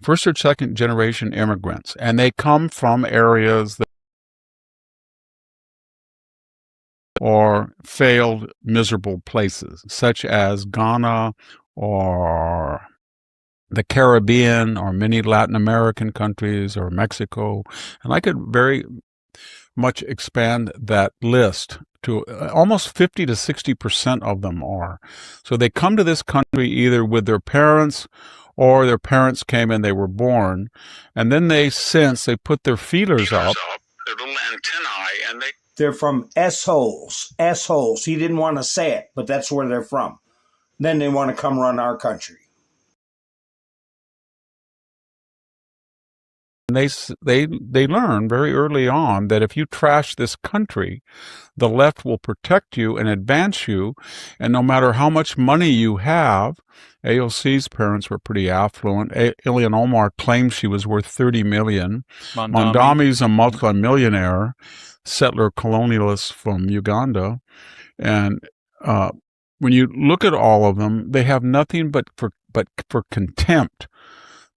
First or second generation immigrants, and they come from areas that or failed, miserable places, such as Ghana or the Caribbean or many Latin American countries or Mexico. And I could very much expand that list to almost 50 to 60% of them are. So they come to this country either with their parents or their parents came and they were born. And then they put their feelers up, their little antennae, and they're from S-holes. S-holes. He didn't want to say it, but that's where they're from. Then they want to come run our country. They learn very early on that if you trash this country, the left will protect you and advance you, and no matter how much money you have, AOC's parents were pretty affluent. Ilhan Omar claims she was worth $30 million. Mondami's a multimillionaire, settler colonialist from Uganda, and when you look at all of them, they have nothing but for contempt.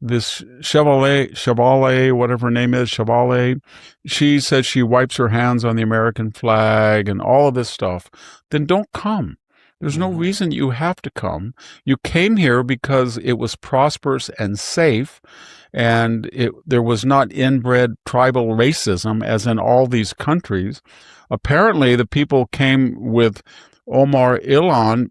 This Chevrolet, whatever her name is, Chevrolet, she says she wipes her hands on the American flag and all of this stuff. Then don't come. There's no reason you have to come. You came here because it was prosperous and safe, and there was not inbred tribal racism as in all these countries. Apparently, the people came with Ilhan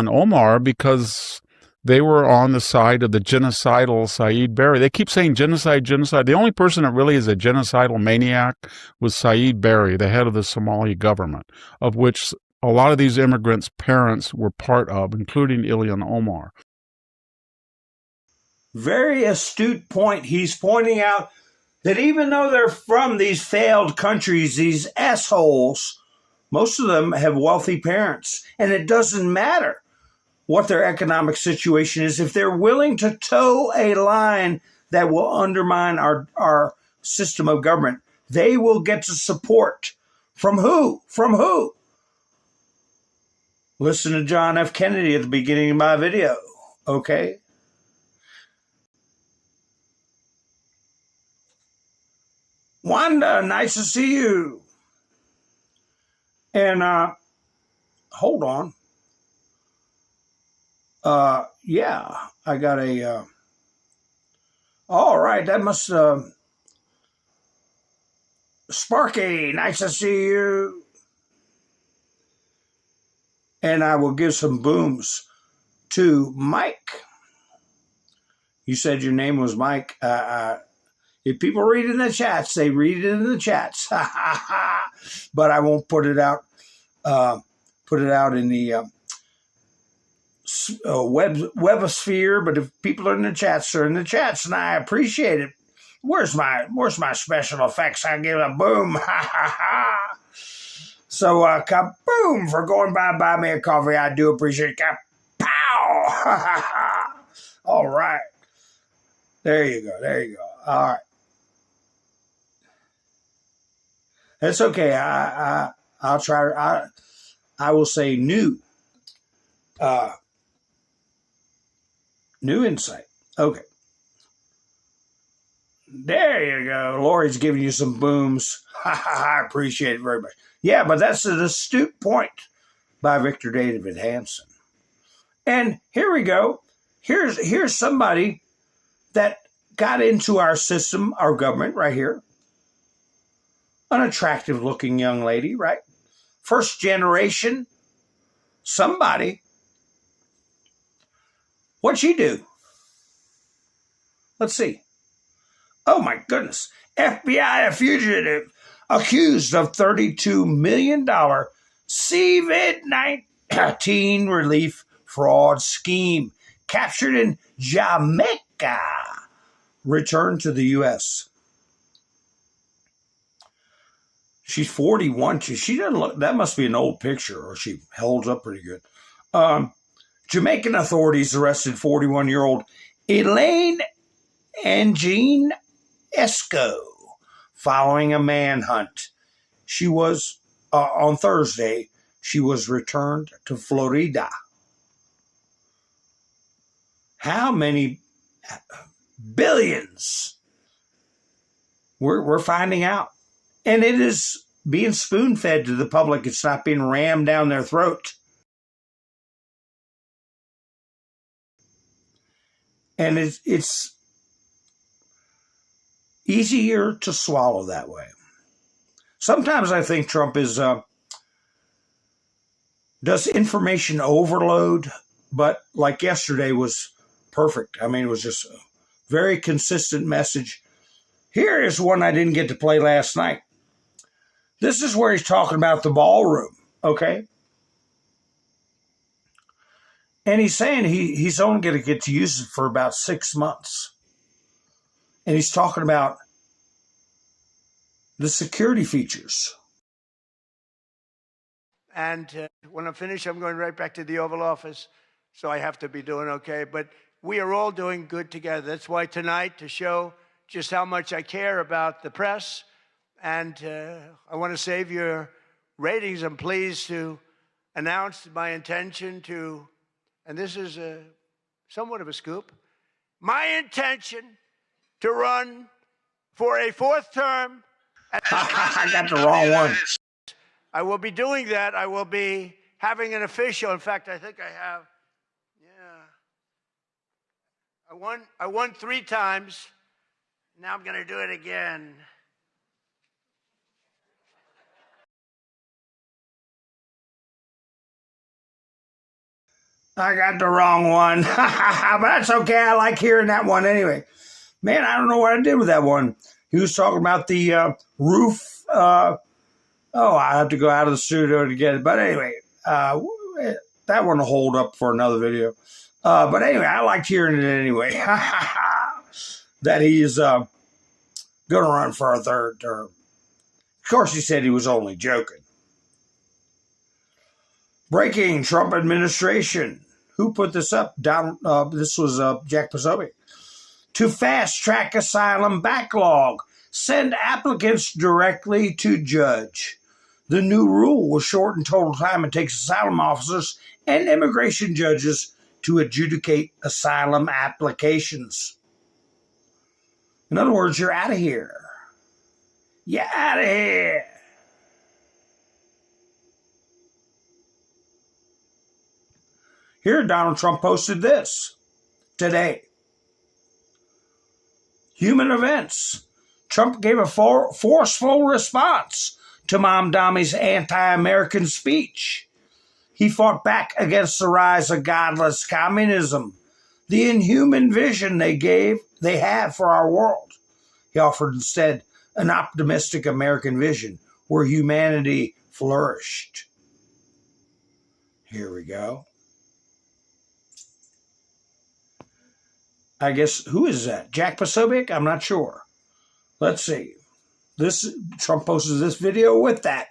Omar because they were on the side of the genocidal Saeed Berry. They keep saying genocide. The only person that really is a genocidal maniac was Saeed Berry, the head of the Somali government, of which a lot of these immigrants' parents were part of, including Ilhan Omar. Very astute point. He's pointing out that even though they're from these failed countries, these assholes, most of them have wealthy parents, and it doesn't matter what their economic situation is. If they're willing to toe a line that will undermine our system of government, they will get to support. From who? From who? Listen to John F. Kennedy at the beginning of my video. Okay? Wanda, nice to see you. And hold on. Yeah, I got a all right, that must Sparky, nice to see you. And I will give some booms to Mike. You said your name was Mike. If people read in the chats, they read it in the chats. But I won't put it out. Put it out in the webosphere. But if people are in the chats, they're in the chats, and I appreciate it. Where's my special effects? I give a boom. So kaboom for going by buy me a coffee. I do appreciate it. Kapow. All right. There you go. There you go. All right. That's okay. I'll try. I will say new insight. Okay. There you go. Lori's giving you some booms. I appreciate it very much. Yeah, but that's an astute point by Victor David Hanson. And here we go. Here's somebody that got into our system, our government right here. An attractive looking young lady, right? First generation. Somebody. What'd she do? Let's see. Oh my goodness. FBI fugitive accused of $32 million COVID-19 relief fraud scheme. Captured in Jamaica. Returned to the U.S. She's 41. She doesn't look, that must be an old picture, or she holds up pretty good. Jamaican authorities arrested 41-year-old Elaine Angine Esco following a manhunt. She was, on Thursday, she was returned to Florida. How many billions? We're finding out. And it is being spoon-fed to the public. It's not being rammed down their throat. And it's easier to swallow that way. Sometimes I think Trump does information overload, but like yesterday was perfect. I mean, it was just a very consistent message. Here is one I didn't get to play last night. This is where he's talking about the ballroom, okay? And he's saying he's only going to get to use it for about 6 months. And he's talking about the security features. And when I'm finished, I'm going right back to the Oval Office. So I have to be doing okay. But we are all doing good together. That's why tonight, to show just how much I care about the press, and I want to save your ratings, I'm pleased to announce my intention to, and this is somewhat of a scoop, my intention to run for a 4th term. I got the wrong one. I will be doing that. I will be having an official. In fact, I think I have. Yeah. I won 3 times. Now I'm going to do it again. I got the wrong one. But that's okay. I like hearing that one anyway. Man, I don't know what I did with that one. He was talking about the roof. I have to go out of the studio to get it. But anyway, that one will hold up for another video. But anyway, I liked hearing it anyway. That he is going to run for a 3rd term. Of course, he said he was only joking. Breaking Trump administration. Who put this up? This was Jack Posobiec. To fast-track asylum backlog. Send applicants directly to judge. The new rule will shorten total time it takes asylum officers and immigration judges to adjudicate asylum applications. In other words, you're out of here. You're out of here. Here, Donald Trump posted this today. Human events. Trump gave a forceful response to Mamdami's anti-American speech. He fought back against the rise of godless communism, the inhuman vision they have for our world. He offered instead an optimistic American vision where humanity flourished. Here we go. I guess, who is that? Jack Posobiec? I'm not sure. Let's see. Trump posted this video with that.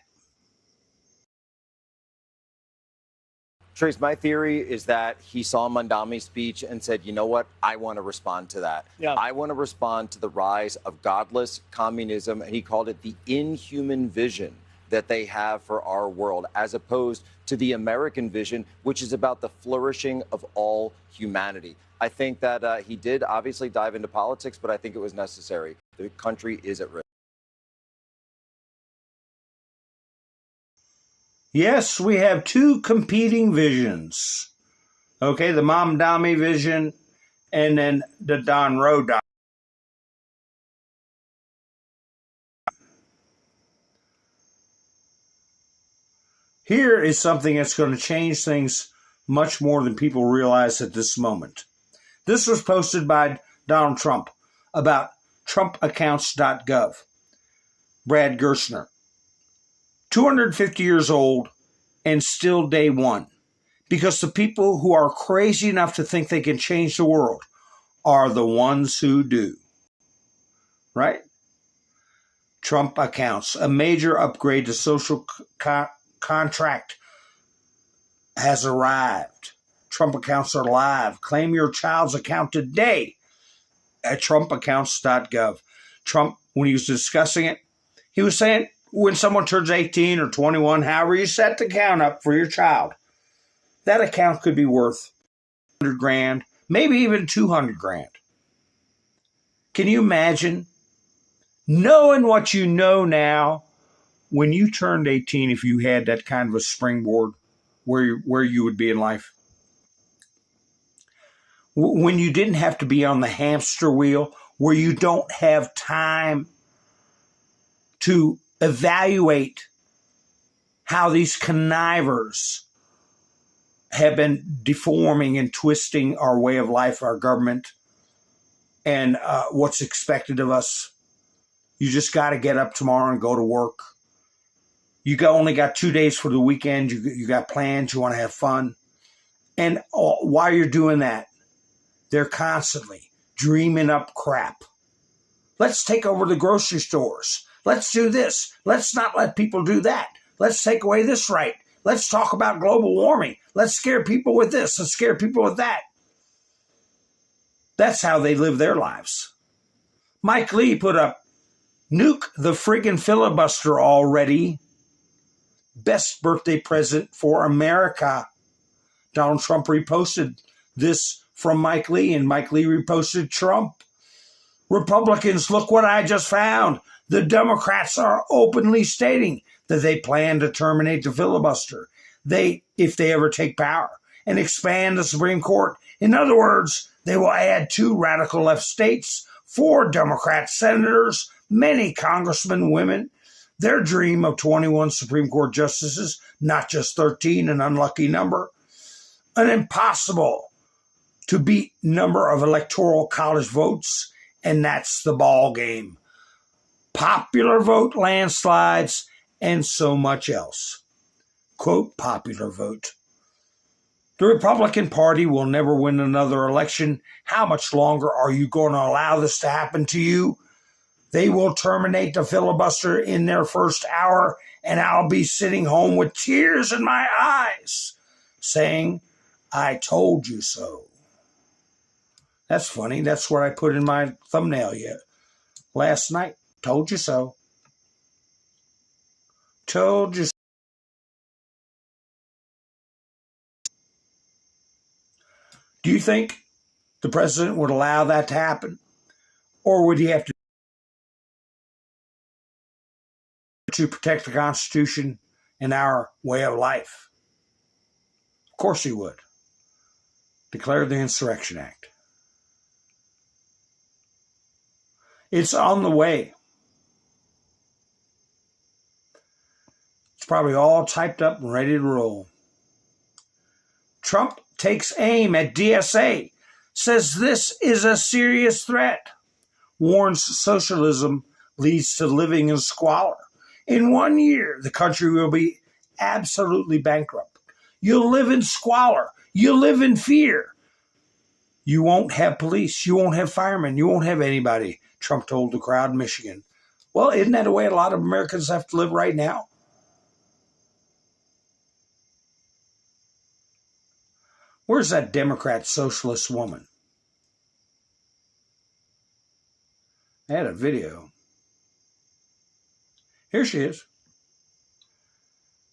Trace, my theory is that he saw Mamdami's speech and said, you know what, I want to respond to that. Yeah. I want to respond to the rise of godless communism, and he called it the inhuman vision that they have for our world, as opposed to the American vision, which is about the flourishing of all humanity. I think that he did obviously dive into politics, but I think it was necessary. The country is at risk. Yes, we have two competing visions. Okay, the Mamdami vision and then the Don Rowe. Here is something that's going to change things much more than people realize at this moment. This was posted by Donald Trump about trumpaccounts.gov. Brad Gerstner, 250 years old and still day one, because the people who are crazy enough to think they can change the world are the ones who do. Right? Trump accounts, a major upgrade to social contract has arrived. Trump accounts are live. Claim your child's account today at trumpaccounts.gov. Trump, when he was discussing it, he was saying when someone turns 18 or 21, however you set the account up for your child, that account could be worth 100 grand, maybe even 200 grand. Can you imagine knowing what you know now when you turned 18, if you had that kind of a springboard where you would be in life? When you didn't have to be on the hamster wheel, where you don't have time to evaluate how these connivers have been deforming and twisting our way of life, our government, and what's expected of us. You just got to get up tomorrow and go to work. Only got 2 days for the weekend. You got plans. You want to have fun. And while you're doing that, they're constantly dreaming up crap. Let's take over the grocery stores. Let's do this. Let's not let people do that. Let's take away this right. Let's talk about global warming. Let's scare people with this. Let's scare people with that. That's how they live their lives. Mike Lee put up, nuke the friggin' filibuster already. Best birthday present for America. Donald Trump reposted this from Mike Lee, and Mike Lee reposted Trump. Republicans, look what I just found. The Democrats are openly stating that they plan to terminate the filibuster if they ever take power, and expand the Supreme Court. In other words, they will add 2 radical left states, 4 Democrat senators, many congressmen, women. Their dream of 21 Supreme Court justices, not just 13, an unlucky number. An impossible to beat number of electoral college votes, and that's the ball game. Popular vote landslides and so much else. Quote, popular vote. The Republican Party will never win another election. How much longer are you going to allow this to happen to you? They will terminate the filibuster in their first hour, and I'll be sitting home with tears in my eyes saying, I told you so. That's funny. That's what I put in my thumbnail last night. Told you so. Told you so. Do you think the president would allow that to happen? Or would he have to protect the Constitution and our way of life? Of course he would. Declare the Insurrection Act. It's on the way. It's probably all typed up and ready to roll. Trump takes aim at DSA, says this is a serious threat, warns socialism leads to living in squalor. In 1 year, the country will be absolutely bankrupt. You'll live in squalor. You'll live in fear. You won't have police. You won't have firemen. You won't have anybody, Trump told the crowd in Michigan. Well, isn't that the way a lot of Americans have to live right now? Where's that Democrat socialist woman? I had a video. Here she is.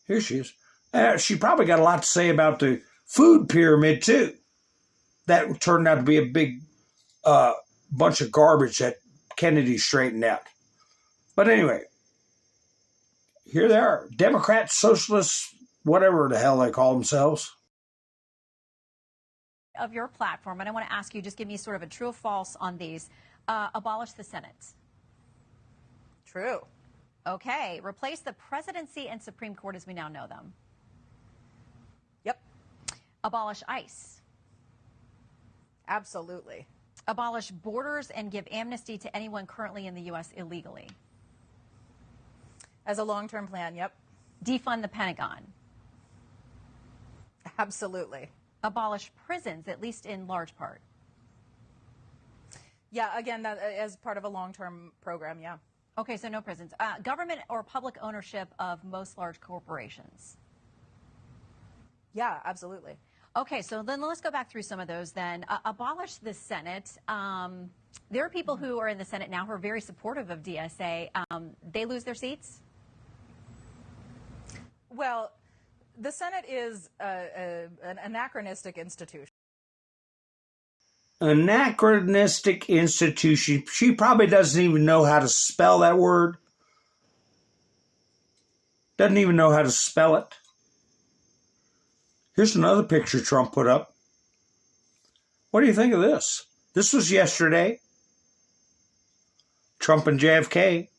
Here she is. She probably got a lot to say about the food pyramid, too. That turned out to be a big bunch of garbage that Kennedy straightened out. But anyway, here they are. Democrats, socialists, whatever the hell they call themselves. Of your platform, and I want to ask you, just give me sort of a true or false on these. Abolish the Senate. True. Okay. Replace the presidency and Supreme Court as we now know them. Yep. Abolish ICE. Absolutely. Abolish borders and give amnesty to anyone currently in the U.S. illegally. As a long-term plan, yep. Defund the Pentagon. Absolutely. Abolish prisons, at least in large part. Yeah, again, that as part of a long-term program, yeah. Okay, so no prisons. Government or public ownership of most large corporations. Yeah, absolutely. Okay, so then let's go back through some of those then. Abolish the Senate. There are people who are in the Senate now who are very supportive of DSA. They lose their seats? Well, the Senate is an anachronistic institution. Anachronistic institution. She probably doesn't even know how to spell that word. Doesn't even know how to spell it. Here's another picture Trump put up. What do you think of this? This was yesterday. Trump and JFK.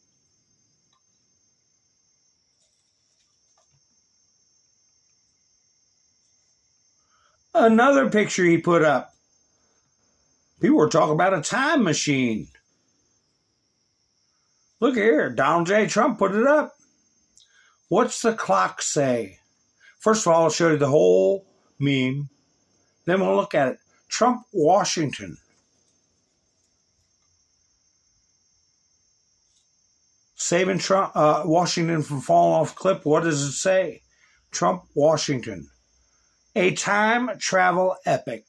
Another picture he put up. People were talking about a time machine. Look here, Donald J. Trump put it up. What's the clock say? First of all, I'll show you the whole meme. Then we'll look at it. Trump, Washington. Saving Trump, Washington from falling off a cliff. What does it say? Trump, Washington. A time travel epic.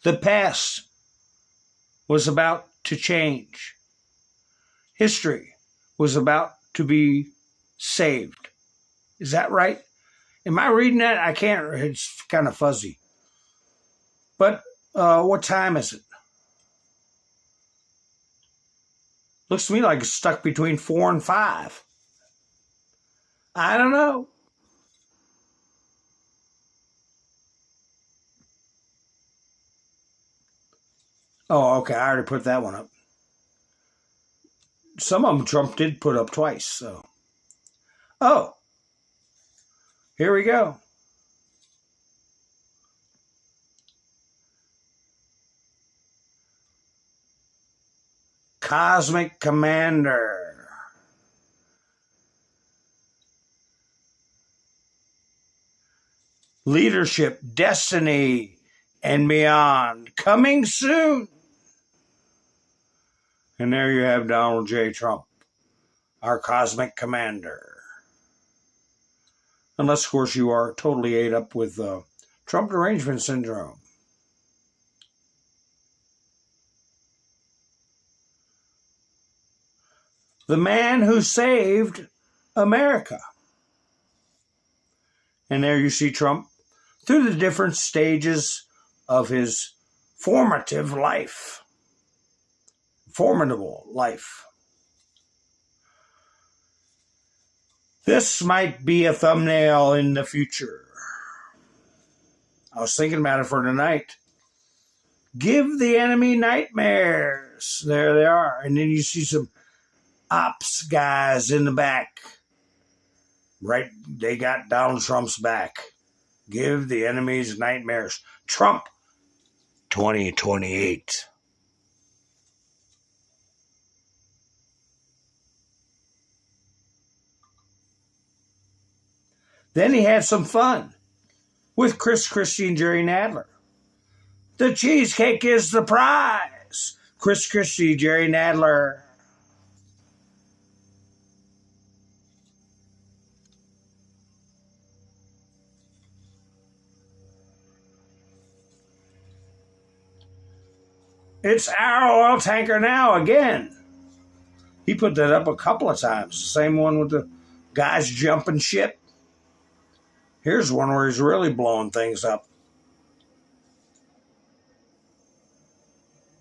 The past was about to change. History was about to be saved. Is that right? Am I reading that? I can't. It's kind of fuzzy. But what time is it? Looks to me like it's stuck between 4 and 5. I don't know. Oh, okay. I already put that one up. Some of them Trump did put up twice. So, oh, here we go. Cosmic Commander. Leadership, Destiny, and Beyond. Coming soon. And there you have Donald J. Trump, our Cosmic Commander. Unless, of course, you are totally ate up with Trump derangement syndrome. the man who saved America. And there you see Trump through the different stages of his formidable life. This might be a thumbnail in the future. I was thinking about it for tonight. Give the enemy nightmares. There they are. And then you see some ops guys in the back. Right, they got Donald Trump's back. Give the enemies nightmares. Trump 2028. Then he had some fun with Chris Christie and Jerry Nadler. The cheesecake is the prize. Chris Christie, Jerry Nadler. It's our oil tanker now again. He put that up a couple of times. The same one with the guys jumping ship. Here's one where he's really blowing things up.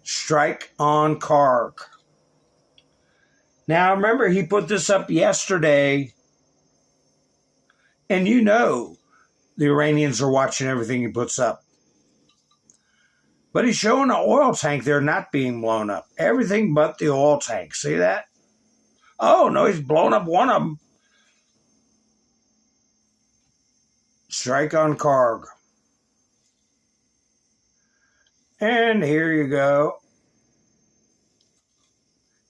Strike on Karg. Now remember, he put this up yesterday. And you know the Iranians are watching everything he puts up. But he's showing an oil tank there not being blown up. Everything but the oil tank. See that? Oh, no, he's blown up one of them. Strike on Karg. And here you go.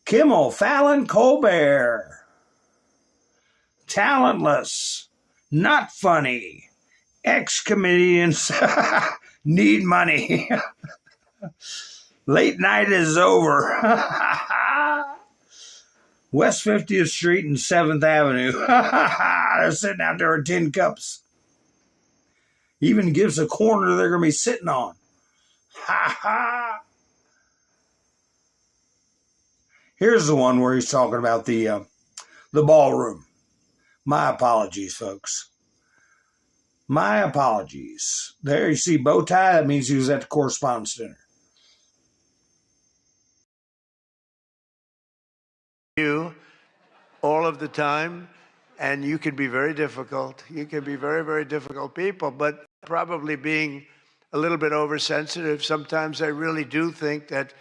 Kimmel, Fallon, Colbert. Talentless. Not funny. Ex-comedians need money. Late night is over. West 50th Street and 7th Avenue. They're sitting out there with tin cups. Even gives a corner they're going to be sitting on. Here's the one where he's talking about the ballroom. My apologies, folks. My apologies. There you see bow tie. That means he was at the Correspondence Dinner. You all of the time, and you can be very difficult. You can be very, very difficult people, but probably being a little bit oversensitive. Sometimes I really do think that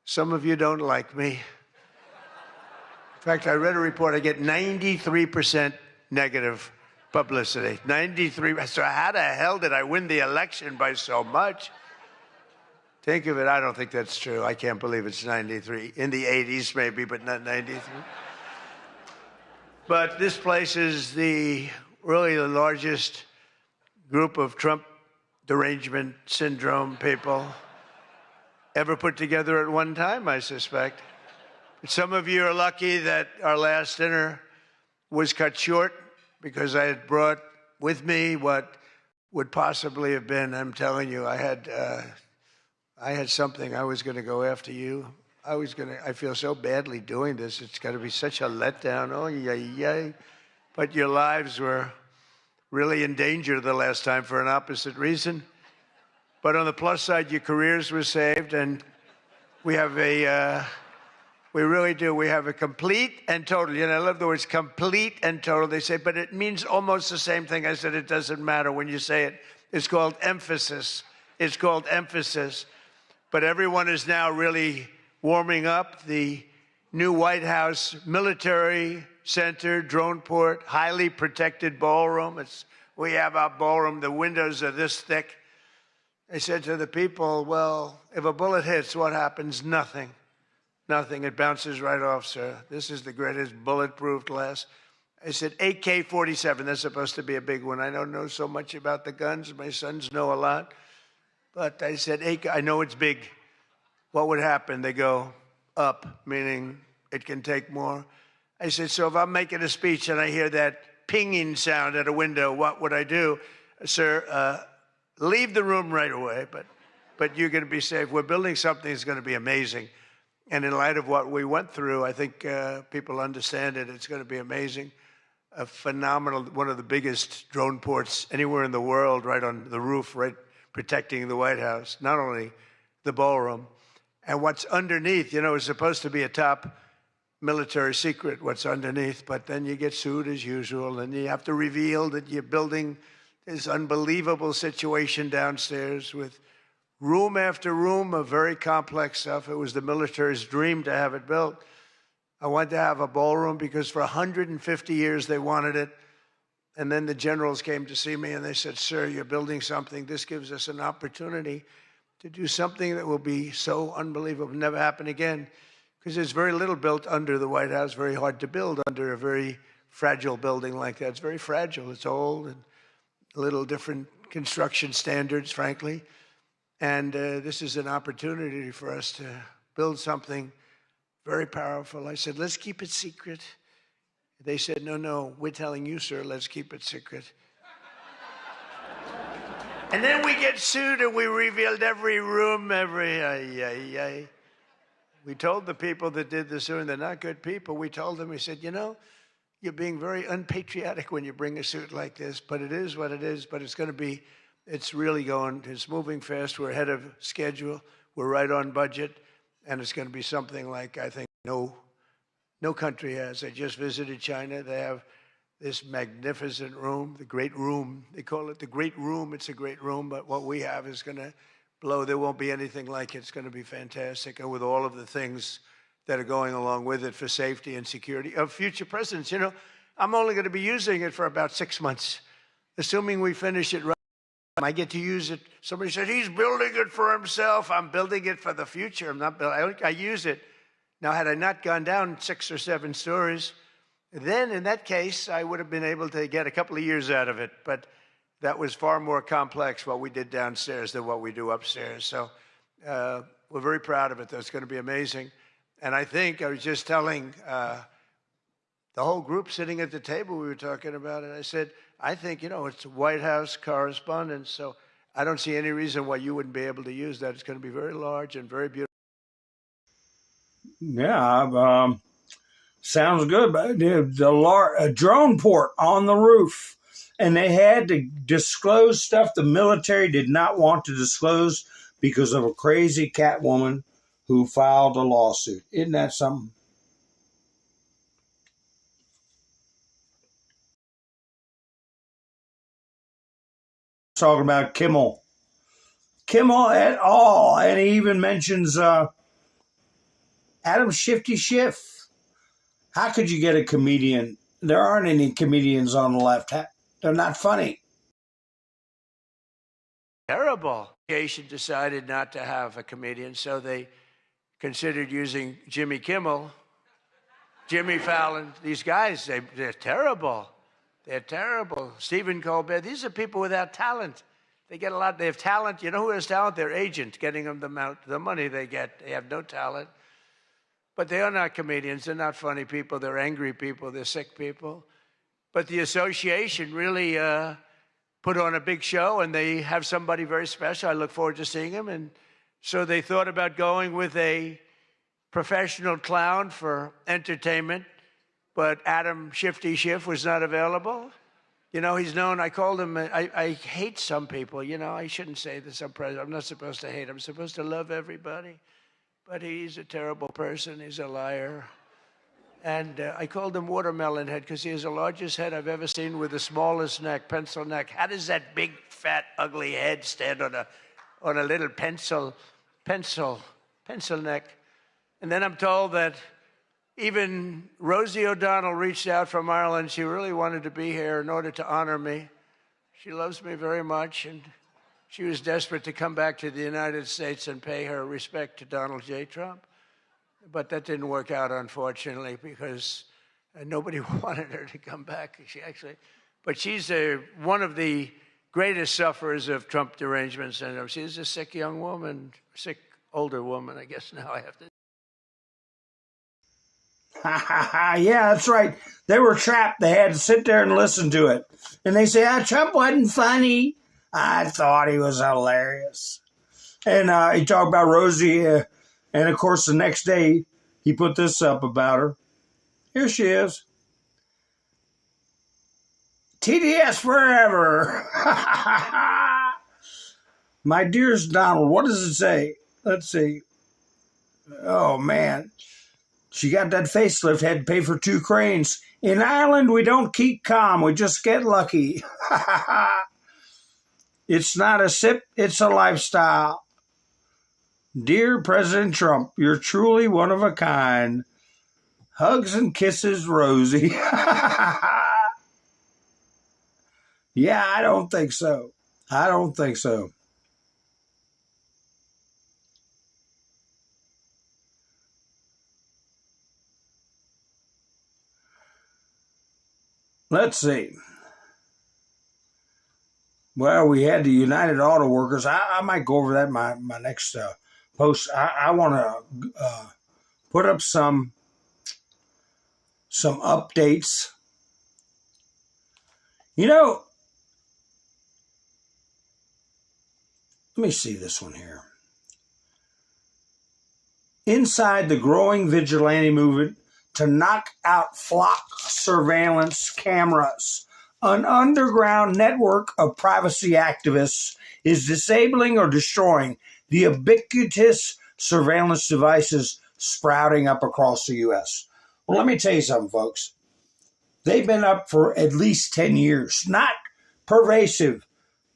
some of you don't like me. In fact, I read a report, I get 93% negative publicity. 93. So how the hell did I win the election by so much? Think of it, I don't think that's true. I can't believe it's 93. In the 80s maybe, but not 93. But this place is really the largest group of Trump derangement syndrome people ever put together at one time, I suspect. Some of you are lucky that our last dinner was cut short because I had brought with me what would possibly have been, I'm telling you, I had something. I was going to go after you. I feel so badly doing this. It's got to be such a letdown. Oh, yay. But your lives were really in danger the last time for an opposite reason. But on the plus side, your careers were saved, and we have we really do. We have a complete and total. You know, I love the words complete and total. They say, but it means almost the same thing. I said, it doesn't matter when you say it. It's called emphasis. It's called emphasis. But everyone is now really warming up. The new White House military center, drone port, highly protected ballroom. We have our ballroom. The windows are this thick. I said to the people, well, if a bullet hits, what happens? Nothing. Nothing. It bounces right off, sir. This is the greatest bulletproof glass. I said, AK-47. That's supposed to be a big one. I don't know so much about the guns. My sons know a lot. But I said, I know it's big. What would happen? They go up, meaning it can take more. I said, so if I'm making a speech and I hear that pinging sound at a window, what would I do? Sir, leave the room right away, but you're going to be safe. We're building something that's going to be amazing. And in light of what we went through, I think people understand it. It's going to be amazing. A phenomenal, one of the biggest drone ports anywhere in the world, right on the roof, right protecting the White House, not only the ballroom. And what's underneath, you know, is supposed to be a top military secret, what's underneath, but then you get sued as usual, and you have to reveal that you're building this unbelievable situation downstairs with room after room of very complex stuff. It was the military's dream to have it built. I wanted to have a ballroom because for 150 years they wanted it. And then the generals came to see me and they said, sir, you're building something. This gives us an opportunity to do something that will be so unbelievable, never happen again. Because there's very little built under the White House, very hard to build under a very fragile building like that. It's very fragile, it's old, and a little different construction standards, frankly. And this is an opportunity for us to build something very powerful. I said, let's keep it secret. They said, no, we're telling you, sir, let's keep it secret. And then we get sued and we revealed every room, We told the people that did the suing, they're not good people. We told them, we said, you know, you're being very unpatriotic when you bring a suit like this, but it is what it is, but it's going to be, it's really going, it's moving fast. We're ahead of schedule. We're right on budget. And it's going to be something like, I think, no country has. I just visited China. They have this magnificent room, the Great Room. They call it the Great Room. It's a great room, but what we have is going to blow. There won't be anything like it. It's going to be fantastic. And with all of the things that are going along with it for safety and security of future presidents, you know, I'm only going to be using it for about 6 months. Assuming we finish it right, I get to use it. Somebody said, he's building it for himself. I'm building it for the future. I'm not building, I use it. Now, had I not gone down 6 or 7 stories, then in that case, I would have been able to get a couple of years out of it. But that was far more complex, what we did downstairs, than what we do upstairs. So we're very proud of it, though. It's going to be amazing. And I think I was just telling the whole group sitting at the table we were talking about it. I said, I think, you know, it's White House correspondence, so I don't see any reason why you wouldn't be able to use that. It's going to be very large and very beautiful. Yeah, sounds good. But a drone port on the roof, and they had to disclose stuff the military did not want to disclose because of a crazy cat woman who filed a lawsuit. Isn't that something? Talking about Kimmel et al. And he even mentions Adam Shifty Schiff. How could you get a comedian? There aren't any comedians on the left. They're not funny. Terrible. Nation decided not to have a comedian, so they considered using Jimmy Kimmel, Jimmy Fallon. These guys, they're terrible. They're terrible. Stephen Colbert. These are people without talent. They get a lot. They have talent. You know who has talent? Their agent, getting them the money they get. They have no talent. But they are not comedians. They're not funny people. They're angry people. They're sick people. But the association really put on a big show, and they have somebody very special. I look forward to seeing him. And so they thought about going with a professional clown for entertainment. But Adam Shifty Schiff was not available. You know, he's known, I called him, I hate some people, you know, I shouldn't say this, I'm not supposed to hate, I'm supposed to love everybody. But he's a terrible person, he's a liar. And I called him Watermelon Head because he has the largest head I've ever seen with the smallest neck, pencil neck. How does that big, fat, ugly head stand on a little pencil neck? And then I'm told that even Rosie O'Donnell reached out from Ireland. She really wanted to be here in order to honor me. She loves me very much, and she was desperate to come back to the United States and pay her respect to Donald J. Trump. But that didn't work out, unfortunately, because nobody wanted her to come back. But she's one of the greatest sufferers of Trump derangement syndrome. She's a sick young woman, sick older woman, I guess now I have to. Yeah, that's right. They were trapped. They had to sit there and listen to it. And they say, Trump wasn't funny. I thought he was hilarious. And he talked about Rosie And of course, the next day, he put this up about her. Here she is. TDS forever. My dearest Donald, what does it say? Let's see. Oh, man. She got that facelift, had to pay for 2 cranes. In Ireland, we don't keep calm. We just get lucky. It's not a sip, it's a lifestyle. Dear President Trump, you're truly one of a kind. Hugs and kisses, Rosie. Yeah, I don't think so. I don't think so. Let's see. Well, we had the United Auto Workers. I might go over that in my next post. I want to put up some updates. You know, let me see this one here. Inside the growing vigilante movement to knock out flock surveillance cameras, an underground network of privacy activists is disabling or destroying the ubiquitous surveillance devices sprouting up across the U.S. Well, let me tell you something, folks. They've been up for at least 10 years. Not pervasive,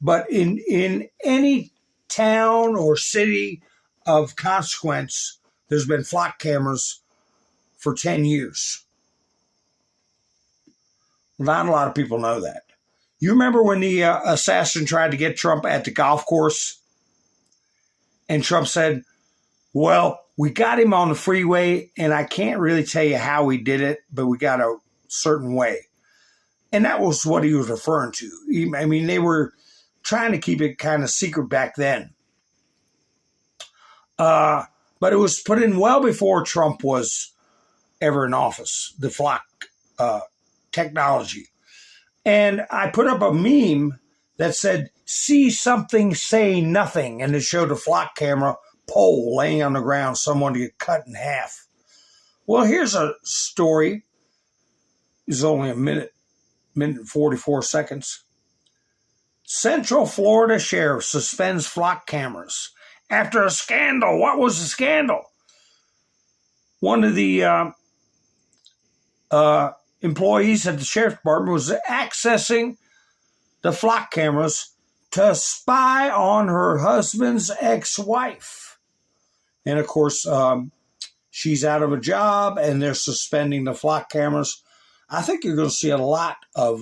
but in any town or city of consequence, there's been flock cameras for 10 years. Not a lot of people know that. You remember when the assassin tried to get Trump at the golf course? And Trump said, well, we got him on the freeway, and I can't really tell you how we did it, but we got a certain way. And that was what he was referring to. I mean, they were trying to keep it kind of secret back then. But it was put in well before Trump was ever in office, the flock technology. And I put up a meme that said, see something, say nothing. And it showed a flock camera pole laying on the ground, someone to get cut in half. Well, here's a story. It's only a minute and 44 seconds. Central Florida sheriff suspends flock cameras after a scandal. What was the scandal? One of the employees at the sheriff's department was accessing the flock cameras to spy on her husband's ex-wife. And of course, she's out of a job and they're suspending the flock cameras. I think you're going to see a lot of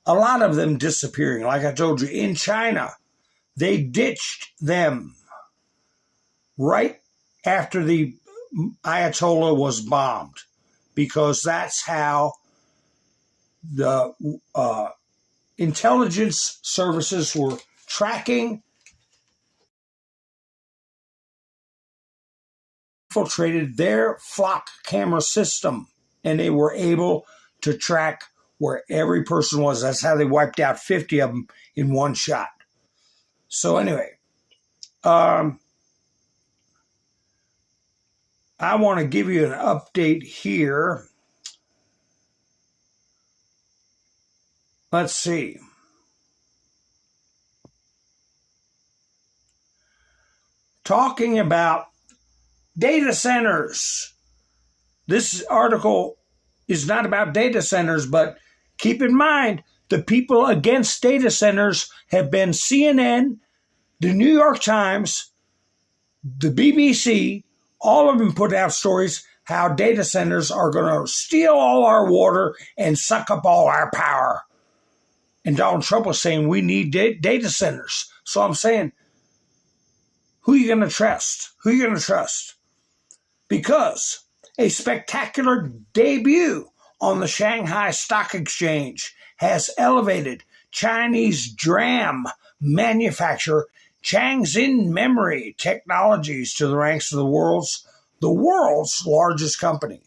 them disappearing. Like I told you, in China, they ditched them right after the Ayatollah was bombed, because that's how the intelligence services were tracking, infiltrated their flock camera system, and they were able to track where every person was. That's how they wiped out 50 of them in one shot. So anyway, I want to give you an update here. Let's see. Talking about data centers. This article is not about data centers, but keep in mind, the people against data centers have been CNN, the New York Times, the BBC. All of them put out stories how data centers are going to steal all our water and suck up all our power. And Donald Trump was saying we need data centers. So I'm saying, who are you going to trust? Who are you going to trust? Because a spectacular debut on the Shanghai Stock Exchange has elevated Chinese DRAM manufacturer Changxin Memory Technologies to the ranks of the world's largest company.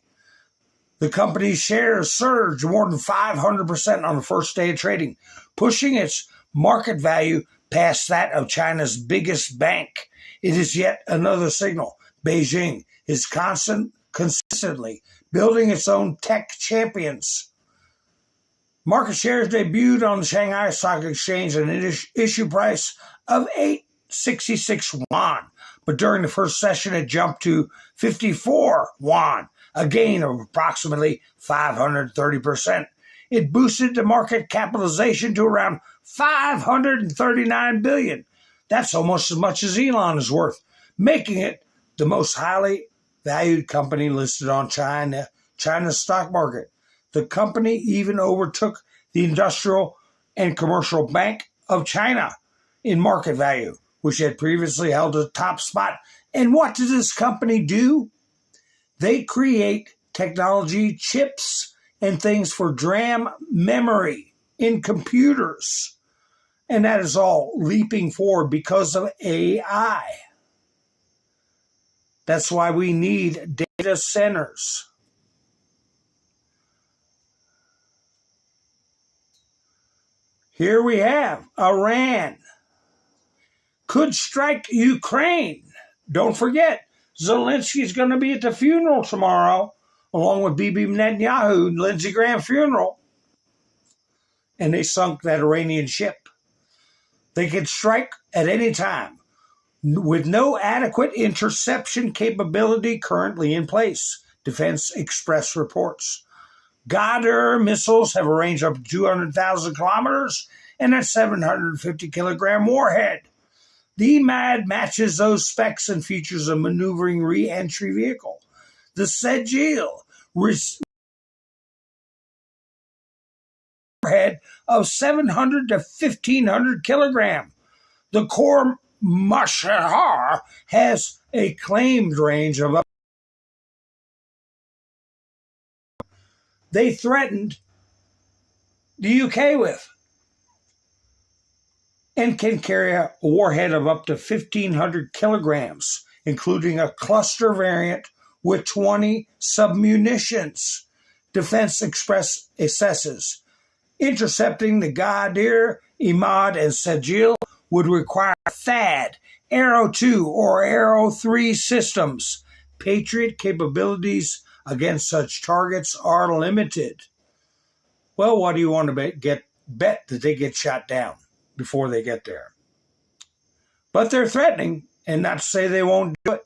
The company's shares surged more than 500% on the first day of trading, pushing its market value past that of China's biggest bank. It is yet another signal. Beijing is consistently building its own tech champions. Market shares debuted on the Shanghai Stock Exchange at an issue price of 866 yuan, but during the first session it jumped to 54 yuan, a gain of approximately 530%. It boosted the market capitalization to around 539 billion. That's almost as much as Elon is worth, making it the most highly valued company listed on China's stock market. The company even overtook the Industrial and Commercial Bank of China in market value, which had previously held a top spot. And what does this company do? They create technology, chips, and things for DRAM memory in computers. And that is all leaping forward because of AI. That's why we need data centers. Here we have Iran could strike Ukraine. Don't forget, Zelensky's going to be at the funeral tomorrow, along with Bibi Netanyahu, Lindsey Graham funeral. And they sunk that Iranian ship. They could strike at any time with no adequate interception capability currently in place, Defense Express reports. Ghadr missiles have a range of 200,000 kilometers and a 750-kilogram warhead. The MAD matches those specs and features a maneuvering re-entry vehicle. The Sejil warhead of 700 to 1,500 kilogram. The Core Mashahar has a claimed range of up. They threatened the UK with, and can carry a warhead of up to 1,500 kilograms, including a cluster variant with 20 submunitions. Defense Express assesses intercepting the Ghadr, Imad, and Sejil would require THAAD, Arrow 2, or Arrow 3 systems. Patriot capabilities against such targets are limited. Well, what do you want to bet that they get shot down before they get there? But they're threatening, and not to say they won't do it.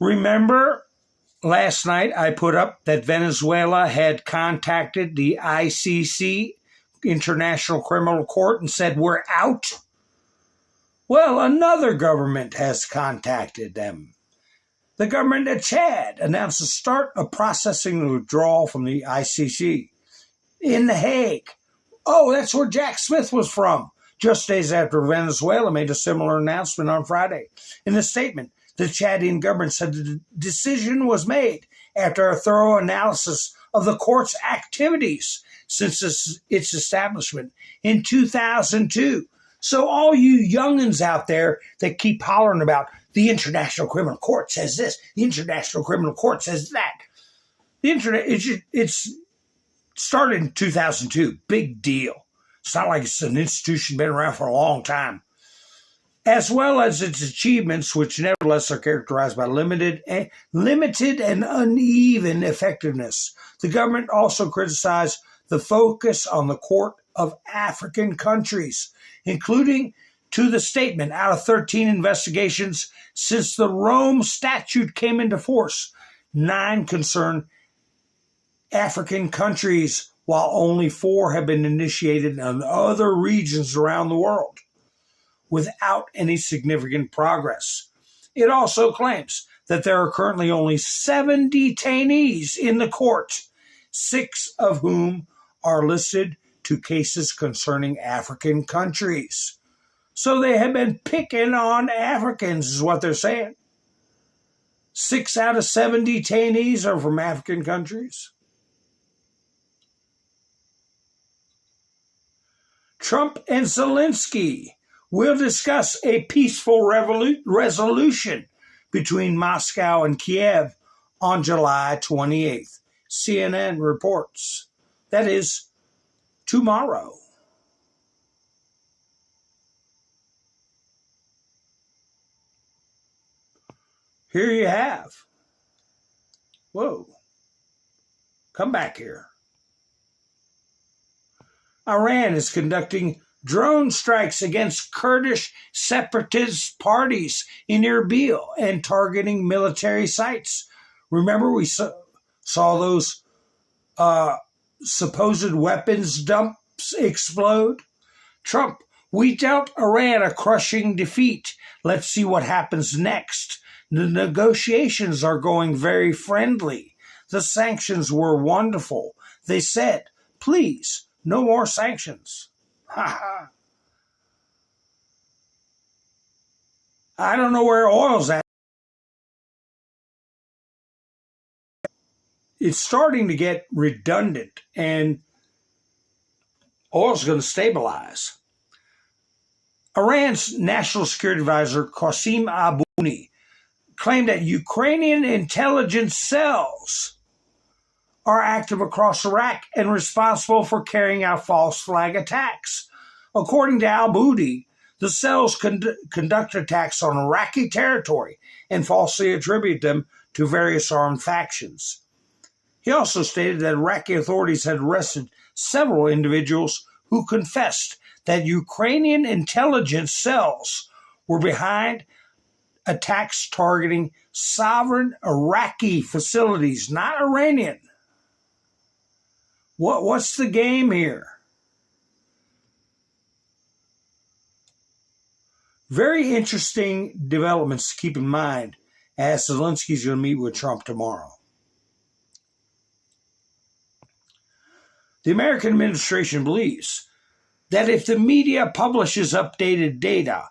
Remember, last night I put up that Venezuela had contacted the ICC, International Criminal Court, and said, we're out. Well, another government has contacted them. The government of Chad announced the start of processing the withdrawal from the ICC in The Hague. Oh, that's where Jack Smith was from. Just days after Venezuela made a similar announcement on Friday. In a statement, the Chadian government said the decision was made after a thorough analysis of the court's activities since its establishment in 2002. So all you youngins out there that keep hollering about the International Criminal Court says this, the International Criminal Court says that. It's started in 2002. Big deal. It's not like it's an institution been around for a long time. As well as its achievements, which nevertheless are characterized by limited and uneven effectiveness. The government also criticized the focus on the Court of African countries, including to the statement out of 13 investigations since the Rome Statute came into force. 9 concern African countries, while only 4 have been initiated in other regions around the world without any significant progress. It also claims that there are currently only 7 detainees in the court, 6 of whom are listed to cases concerning African countries. So they have been picking on Africans, is what they're saying. 6 out of 7 detainees are from African countries. Trump and Zelensky will discuss a peaceful resolution between Moscow and Kiev on July 28th. CNN reports. That is, tomorrow. Here you have. Whoa. Come back here. Iran is conducting drone strikes against Kurdish separatist parties in Erbil and targeting military sites. Remember we saw those supposed weapons dumps explode? Trump, we dealt Iran a crushing defeat. Let's see what happens next. The negotiations are going very friendly. The sanctions were wonderful. They said, please, no more sanctions. Ha ha. I don't know where oil's at. It's starting to get redundant, and oil's going to stabilize. Iran's National Security Advisor, Qasim Abouni, claimed that Ukrainian intelligence cells are active across Iraq and responsible for carrying out false flag attacks. According to Abouni, the cells conduct attacks on Iraqi territory and falsely attribute them to various armed factions. He also stated that Iraqi authorities had arrested several individuals who confessed that Ukrainian intelligence cells were behind attacks targeting sovereign Iraqi facilities, not Iranian. What's the game here? Very interesting developments to keep in mind as Zelensky's going to meet with Trump tomorrow. The American administration believes that if the media publishes updated data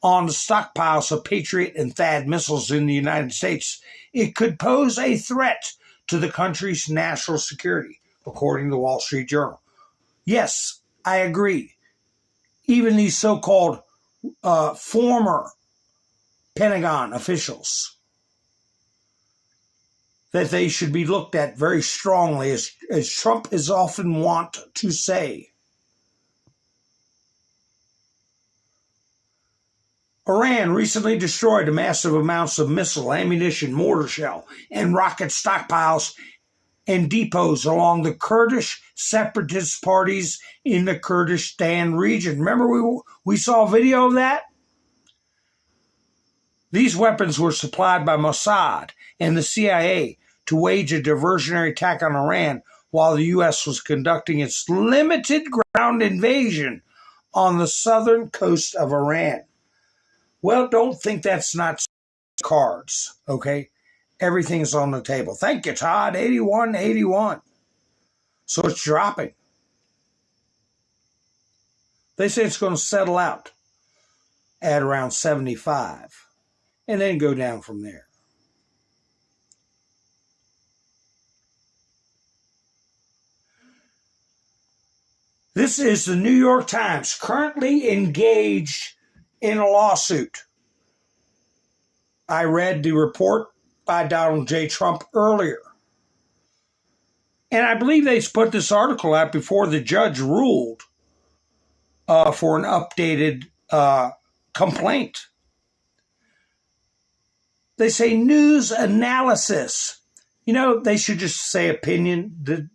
on the stockpiles of Patriot and THAAD missiles in the United States, it could pose a threat to the country's national security, according to the Wall Street Journal. Yes, I agree. Even these so-called former Pentagon officials, that they should be looked at very strongly, as Trump is often wont to say. Iran recently destroyed massive amounts of missile, ammunition, mortar shell, and rocket stockpiles and depots along the Kurdish separatist parties in the Kurdistan region. Remember we saw a video of that? These weapons were supplied by Mossad and the CIA to wage a diversionary attack on Iran while the U.S. was conducting its limited ground invasion on the southern coast of Iran. Well, don't think that's not cards, okay? Everything's on the table. Thank you, Todd. 81.81. So it's dropping. They say it's going to settle out at around 75 and then go down from there. This is the New York Times, currently engaged in a lawsuit. I read the report by Donald J. Trump earlier. And I believe they put this article out before the judge ruled for an updated complaint. They say news analysis. You know, they should just say opinion.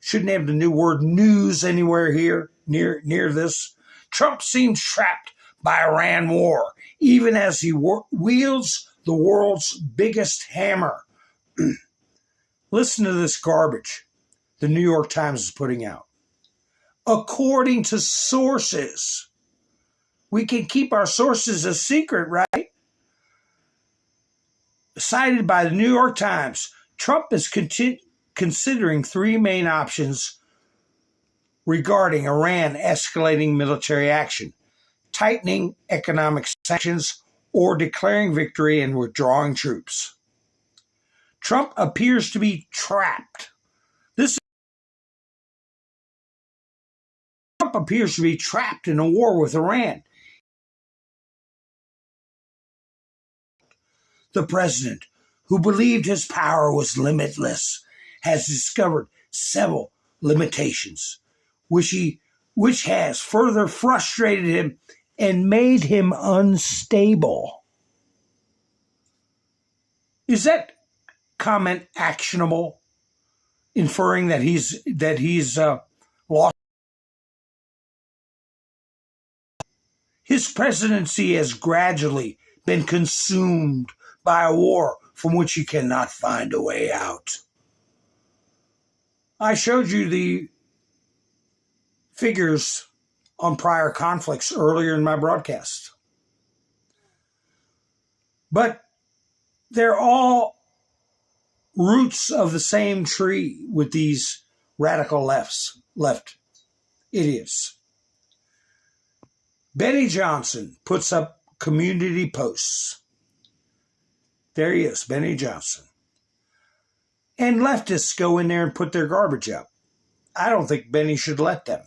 Shouldn't have the new word news anywhere here near this. Trump seems trapped by Iran war, even as he wields the world's biggest hammer. Listen to this garbage the New York Times is putting out. According to sources, we can keep our sources a secret, right? Cited by the New York Times, Trump is considering three main options regarding Iran escalating military action: tightening economic sanctions, or declaring victory and withdrawing troops. Trump appears to be trapped. Trump appears to be trapped in a war with Iran. The president, who believed his power was limitless, has discovered several limitations. which has further frustrated him and made him unstable. Is that comment actionable, inferring that he's lost? His presidency has gradually been consumed by a war from which he cannot find a way out. I showed you the figures on prior conflicts earlier in my broadcast. But they're all roots of the same tree with these radical left idiots. Benny Johnson puts up community posts. There he is, Benny Johnson. And leftists go in there and put their garbage up. I don't think Benny should let them.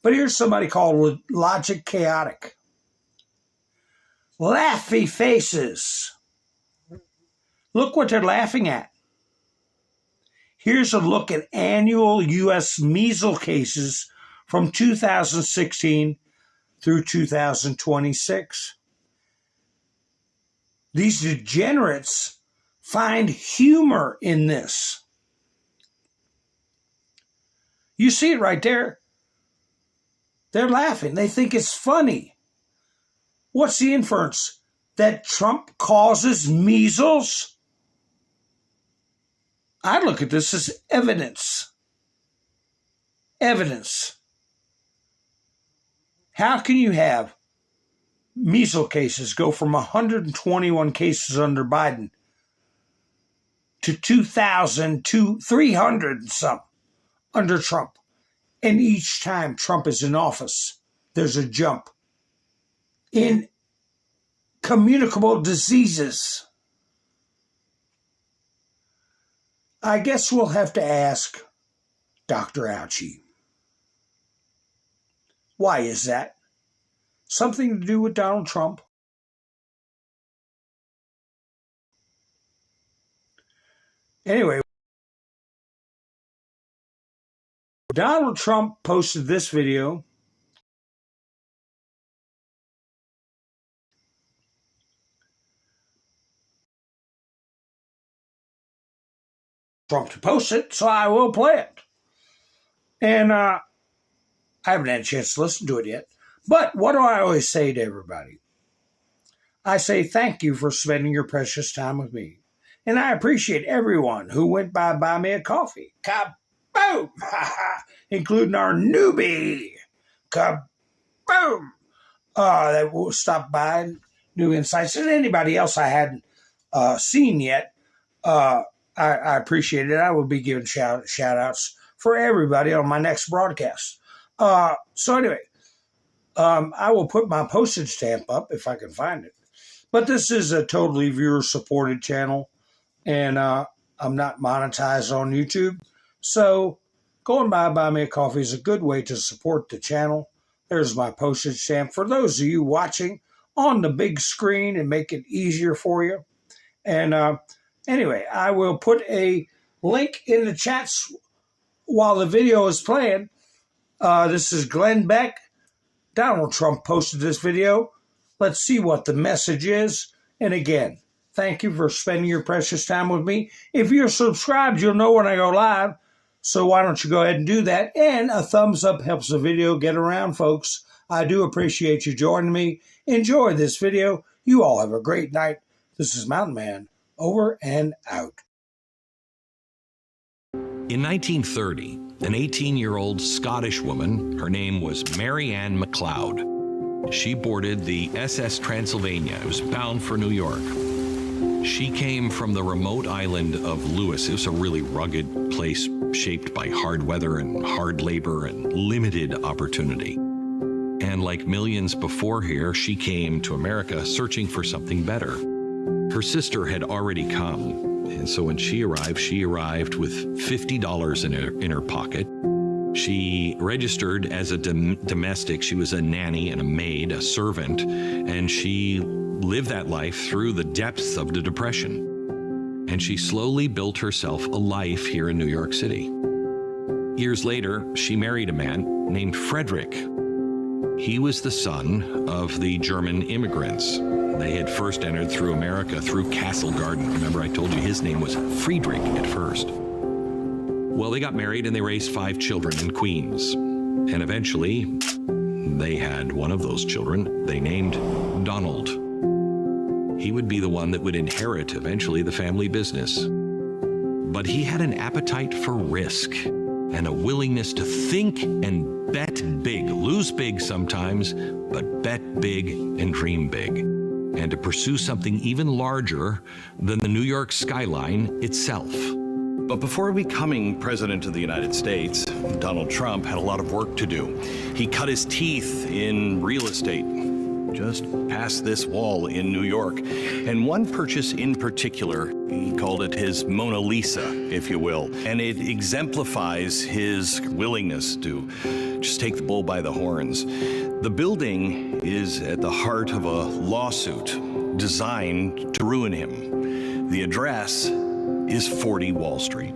But here's somebody called Logic Chaotic. Laughy faces. Look what they're laughing at. Here's a look at annual U.S. measles cases from 2016 through 2026. These degenerates find humor in this. You see it right there. They're laughing. They think it's funny. What's the inference? That Trump causes measles? I look at this as evidence. Evidence. How can you have measles cases go from 121 cases under Biden to 2,000 to 300 and some under Trump? And each time Trump is in office, there's a jump in communicable diseases. I guess we'll have to ask Dr. Fauci. Why is that? Something to do with Donald Trump? Anyway, Donald Trump posted this video. Trump to post it, so I will play it. And I haven't had a chance to listen to it yet. But what do I always say to everybody? I say thank you for spending your precious time with me. And I appreciate everyone who went by buy me a coffee. Kaboom! Including our newbie. Kaboom! That will stop by, new insights. And anybody else I hadn't seen yet, I appreciate it. I will be giving shout outs for everybody on my next broadcast. So anyway, I will put my postage stamp up if I can find it. But this is a totally viewer-supported channel, and I'm not monetized on YouTube. So going by buy me a coffee is a good way to support the channel. There's my postage stamp for those of you watching on the big screen and make it easier for you. And anyway, I will put a link in the chats while the video is playing. This is Glenn Beck. Donald Trump posted this video. Let's see what the message is. And again, thank you for spending your precious time with me. If you're subscribed, you'll know when I go live. So why don't you go ahead and do that? And a thumbs up helps the video get around, folks. I do appreciate you joining me. Enjoy this video. You all have a great night. This is Mountain Man, over and out. In 1930, an 18-year-old Scottish woman, her name was Mary Ann MacLeod. She boarded the SS Transylvania. It was bound for New York. She came from the remote island of Lewis. It was a really rugged place shaped by hard weather and hard labor and limited opportunity. And like millions before her, she came to America searching for something better. Her sister had already come, and so when she arrived with $50 in her pocket. She registered as a domestic. She was a nanny and a maid, a servant, and she lived that life through the depths of the Depression. And she slowly built herself a life here in New York City. Years later, she married a man named Frederick. He was the son of the German immigrants. They had first entered through America through Castle Garden. Remember, I told you his name was Friedrich at first. Well, they got married and they raised 5 children in Queens. And eventually, they had one of those children they named Donald. He would be the one that would inherit eventually the family business. But he had an appetite for risk and a willingness to think and bet big, lose big sometimes, but bet big and dream big, and to pursue something even larger than the New York skyline itself. But before becoming President of the United States, Donald Trump had a lot of work to do. He cut his teeth in real estate, just past this wall in New York. And one purchase in particular, he called it his Mona Lisa, if you will. And it exemplifies his willingness to just take the bull by the horns. The building is at the heart of a lawsuit designed to ruin him. The address is 40 Wall Street.